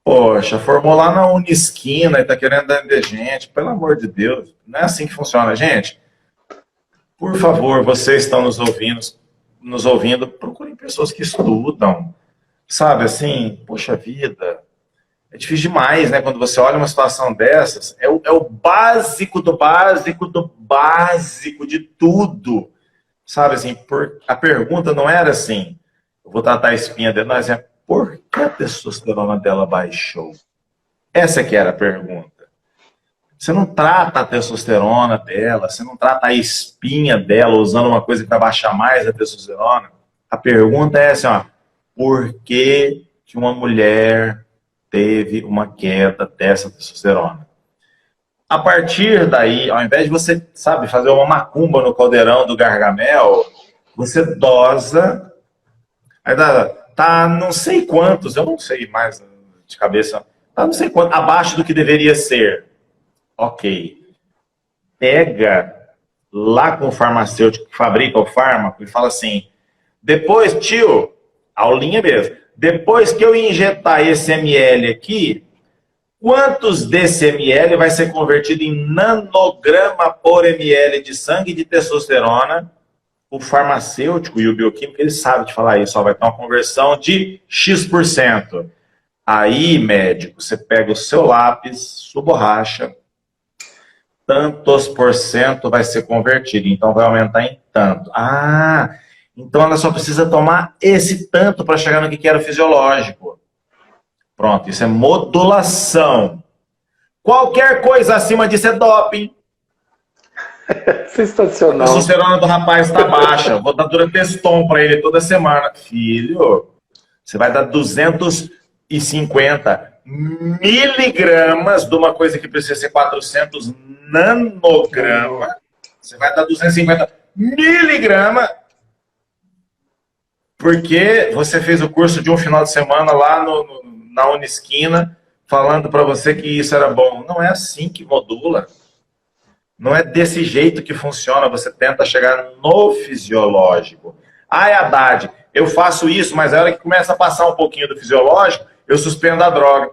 Poxa, formou lá na Unisquina e tá querendo dar gente. Pelo amor de Deus, não é assim que funciona, gente. Por favor, vocês estão nos ouvindo, procurem pessoas que estudam. Sabe, assim, poxa vida, é difícil demais, né? Quando você olha uma situação dessas, é o básico do básico do básico de tudo. Sabe, assim, a pergunta não era assim, eu vou tratar a espinha dela, mas por que a testosterona dela baixou? Essa que era a pergunta. Você não trata a testosterona dela, você não trata a espinha dela usando uma coisa que vai baixar mais a testosterona. A pergunta é assim, por que uma mulher teve uma queda dessa testosterona? A partir daí, ao invés de você, sabe, fazer uma macumba no caldeirão do Gargamel, você dosa, aí tá não sei quantos, eu não sei mais de cabeça, tá não sei quantos, abaixo do que deveria ser. Ok. Pega lá com o farmacêutico que fabrica o fármaco e fala assim, depois, tio, aulinha mesmo, depois que eu injetar esse ml aqui, quantos desse ml vai ser convertido em nanograma por ml de sangue de testosterona? O farmacêutico e o bioquímico, ele sabe de falar isso, vai ter uma conversão de X%. Aí, médico, você pega o seu lápis, sua borracha, tantos por cento vai ser convertido, então vai aumentar em tanto. Então ela só precisa tomar esse tanto para chegar no que era o fisiológico. Pronto, isso é modulação. Qualquer coisa acima disso é doping. Sensacional. A testosterona do rapaz está baixa. Vou dar Durateston para ele toda semana. Filho, você vai dar 250 miligramas de uma coisa que precisa ser 400 nanogramas. Você vai dar 250 miligramas porque você fez o curso de um final de semana lá na Unisquina falando para você que isso era bom. Não é assim que modula. Não é desse jeito que funciona. Você tenta chegar no fisiológico. Ai, Haddad, eu faço isso, mas a hora que começa a passar um pouquinho do fisiológico, eu suspendo a droga.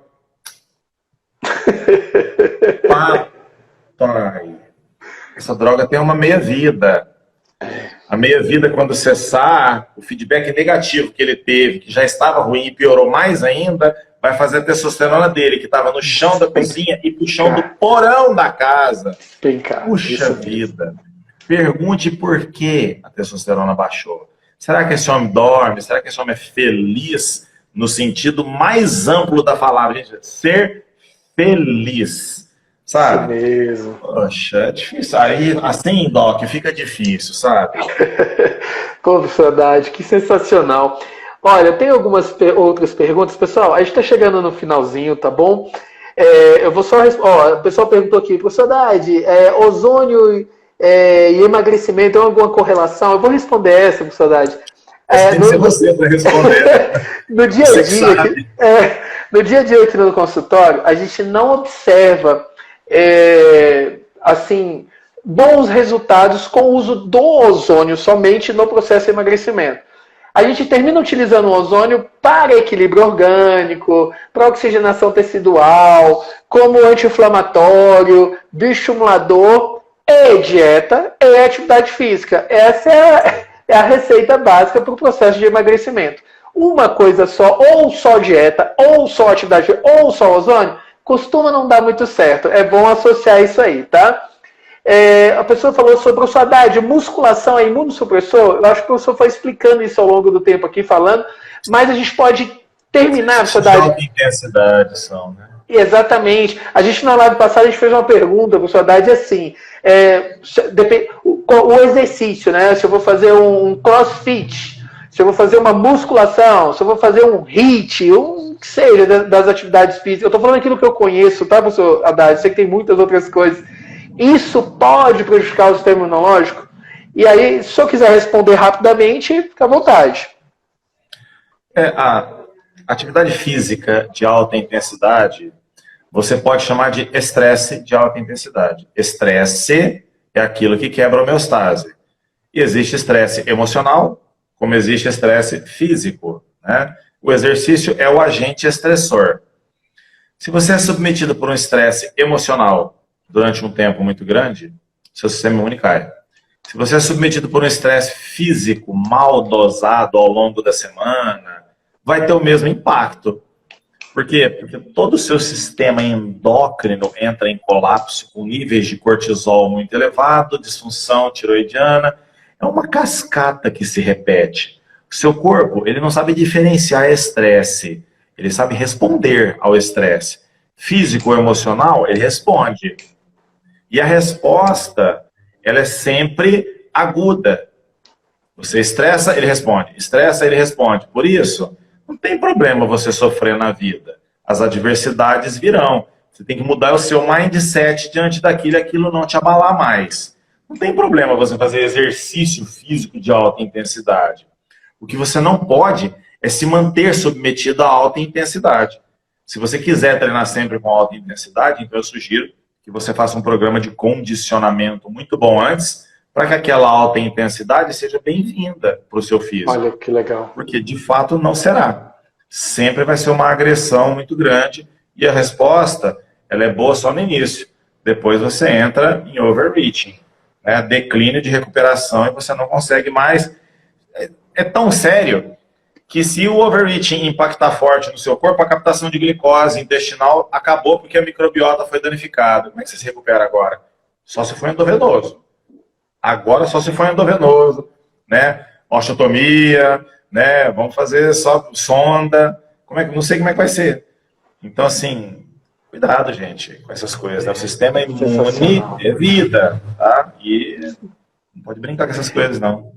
Papai, essa droga tem uma meia-vida. A meia-vida, quando cessar, o feedback negativo que ele teve, que já estava ruim e piorou mais ainda, vai fazer a testosterona dele, que estava no chão da cozinha, e pro chão do porão da casa. Puxa vida. Pergunte por que a testosterona baixou. Será que esse homem dorme? Será que esse homem é feliz no sentido mais amplo da palavra? Gente, ser feliz, sabe? Isso mesmo. Poxa, é difícil. Aí, assim, Doc, fica difícil, sabe? Pô, professor Haddad, que sensacional. Olha, tem algumas outras perguntas. Pessoal, a gente está chegando no finalzinho, tá bom? Eu vou só responder. O pessoal perguntou aqui, professor Haddad, ozônio e emagrecimento tem alguma correlação? Eu vou responder essa, professor Haddad. Tem que ser você para responder. No dia a dia, no dia a dia aqui no consultório, a gente não observa assim, bons resultados com o uso do ozônio somente no processo de emagrecimento. A gente termina utilizando o ozônio para equilíbrio orgânico, para oxigenação tecidual, como anti-inflamatório, bioestimulador e dieta e atividade física. Essa é a receita básica para o processo de emagrecimento. Uma coisa só, ou só dieta, ou só atividade, ou só ozônio, costuma não dar muito certo. É bom associar isso aí, tá? A pessoa falou sobre o Haddad, musculação é imunossupressor. Eu acho que o professor foi explicando isso ao longo do tempo aqui, falando, mas a gente pode terminar, Haddad. De intensidade são, né? Exatamente. A gente na live passada a gente fez uma pergunta, professor Haddad, assim, o exercício, né? Se eu vou fazer um crossfit, se eu vou fazer uma musculação, se eu vou fazer um HIIT, o que seja das atividades físicas. Eu estou falando aquilo que eu conheço, tá, professor Haddad? Eu sei que tem muitas outras coisas. Isso pode prejudicar o sistema imunológico? E aí, se eu quiser responder rapidamente, fica à vontade. A atividade física de alta intensidade, você pode chamar de estresse de alta intensidade. Estresse é aquilo que quebra a homeostase. E existe estresse emocional, como existe estresse físico, né? O exercício é o agente estressor. Se você é submetido por um estresse emocional durante um tempo muito grande, seu sistema imune cai. Se você é submetido por um estresse físico mal dosado ao longo da semana, vai ter o mesmo impacto. Por quê? Porque todo o seu sistema endócrino entra em colapso com níveis de cortisol muito elevado, disfunção tiroidiana. É uma cascata que se repete. O seu corpo, ele não sabe diferenciar estresse. Ele sabe responder ao estresse. Físico ou emocional, ele responde. E a resposta, ela é sempre aguda. Você estressa, ele responde. Estressa, ele responde. Por isso, não tem problema você sofrer na vida. As adversidades virão. Você tem que mudar o seu mindset diante daquilo e aquilo não te abalar mais. Não tem problema você fazer exercício físico de alta intensidade. O que você não pode é se manter submetido a alta intensidade. Se você quiser treinar sempre com alta intensidade, então eu sugiro que você faça um programa de condicionamento muito bom antes, para que aquela alta intensidade seja bem-vinda para o seu físico. Olha que legal. Porque, de fato, não será. Sempre vai ser uma agressão muito grande e a resposta, ela é boa só no início. Depois você entra em overreaching, né? Declínio de recuperação e você não consegue mais. É tão sério que se o overeating impactar forte no seu corpo, a captação de glicose intestinal acabou porque a microbiota foi danificada. Como é que você se recupera agora? Só se for endovenoso. Agora só se for endovenoso, né? Osteotomia, né? Vamos fazer só sonda. Não sei como é que vai ser. Então, assim, Cuidado, gente, com essas coisas. Né? O sistema imune é vida, tá? E não pode brincar com essas coisas, não.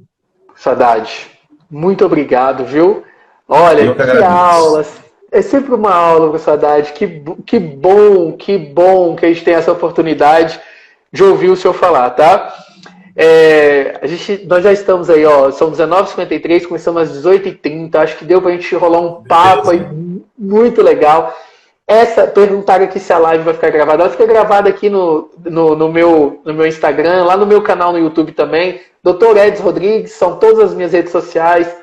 Saudade, muito obrigado, viu? Olha, que aulas. É sempre uma aula, professor Haddad. Que bom que a gente tem essa oportunidade de ouvir o senhor falar, tá? Nós já estamos aí, ó, são 19h53, começamos às 18h30, acho que deu pra gente rolar um papo aí muito legal. Perguntaram aqui se a live vai ficar gravada. Ela fica gravada aqui no meu Instagram, lá no meu canal no YouTube também. Dr. Edson Rodrigues, são todas as minhas redes sociais.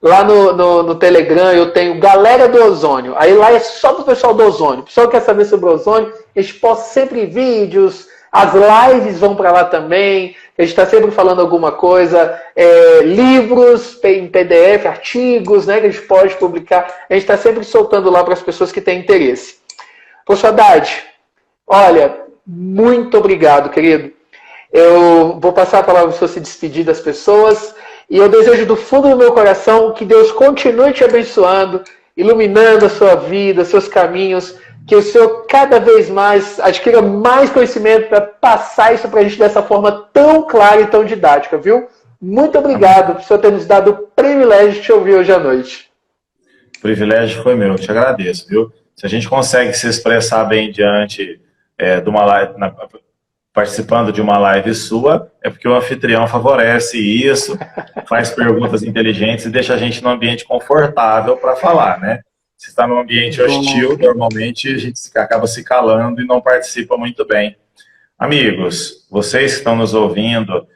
Lá no Telegram eu tenho Galera do Ozônio. Aí lá é só pro pessoal do ozônio. O pessoal que quer saber sobre o ozônio, a gente posta sempre vídeos, as lives vão para lá também. A gente está sempre falando alguma coisa, livros em PDF, artigos, né, que a gente pode publicar. A gente está sempre soltando lá para as pessoas que têm interesse. Professor Haddad, olha, muito obrigado, querido. Eu vou passar a palavra para você se despedir das pessoas. E eu desejo do fundo do meu coração que Deus continue te abençoando, iluminando a sua vida, seus caminhos, que o Senhor cada vez mais adquira mais conhecimento para passar isso para a gente dessa forma tão clara e tão didática, viu? Muito obrigado por o Senhor ter nos dado o privilégio de te ouvir hoje à noite. O privilégio foi meu, te agradeço, viu? Se a gente consegue se expressar bem diante de uma live, participando de uma live sua, é porque o anfitrião favorece isso, faz perguntas inteligentes e deixa a gente num ambiente confortável para falar, né? Se está num ambiente hostil, normalmente a gente acaba se calando e não participa muito bem. Amigos, vocês que estão nos ouvindo,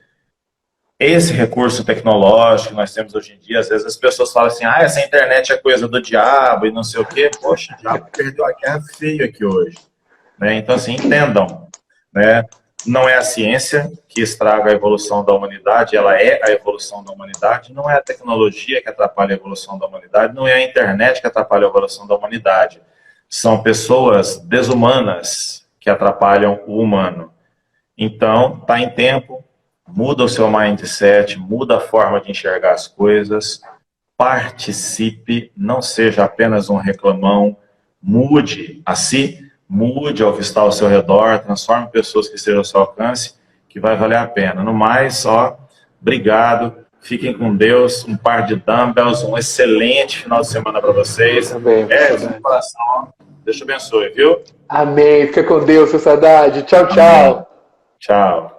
esse recurso tecnológico que nós temos hoje em dia, às vezes as pessoas falam assim, essa internet é coisa do diabo e não sei o quê. Poxa, o diabo perdeu a guerra feia aqui hoje. Né? Então, assim, entendam, né? Não é a ciência que estraga a evolução da humanidade, ela é a evolução da humanidade. Não é a tecnologia que atrapalha a evolução da humanidade, não é a internet que atrapalha a evolução da humanidade. São pessoas desumanas que atrapalham o humano. Então, está em tempo, muda o seu mindset, muda a forma de enxergar as coisas, participe, não seja apenas um reclamão, mude a si, mude ao que está ao seu redor, transforme pessoas que estejam ao seu alcance, que vai valer a pena. No mais, obrigado, fiquem com Deus, um par de dumbbells, um excelente final de semana para vocês. Também, de coração, Deus te abençoe, viu? Amém, fica com Deus, seu Saudade. Tchau, tchau. Amém. Tchau.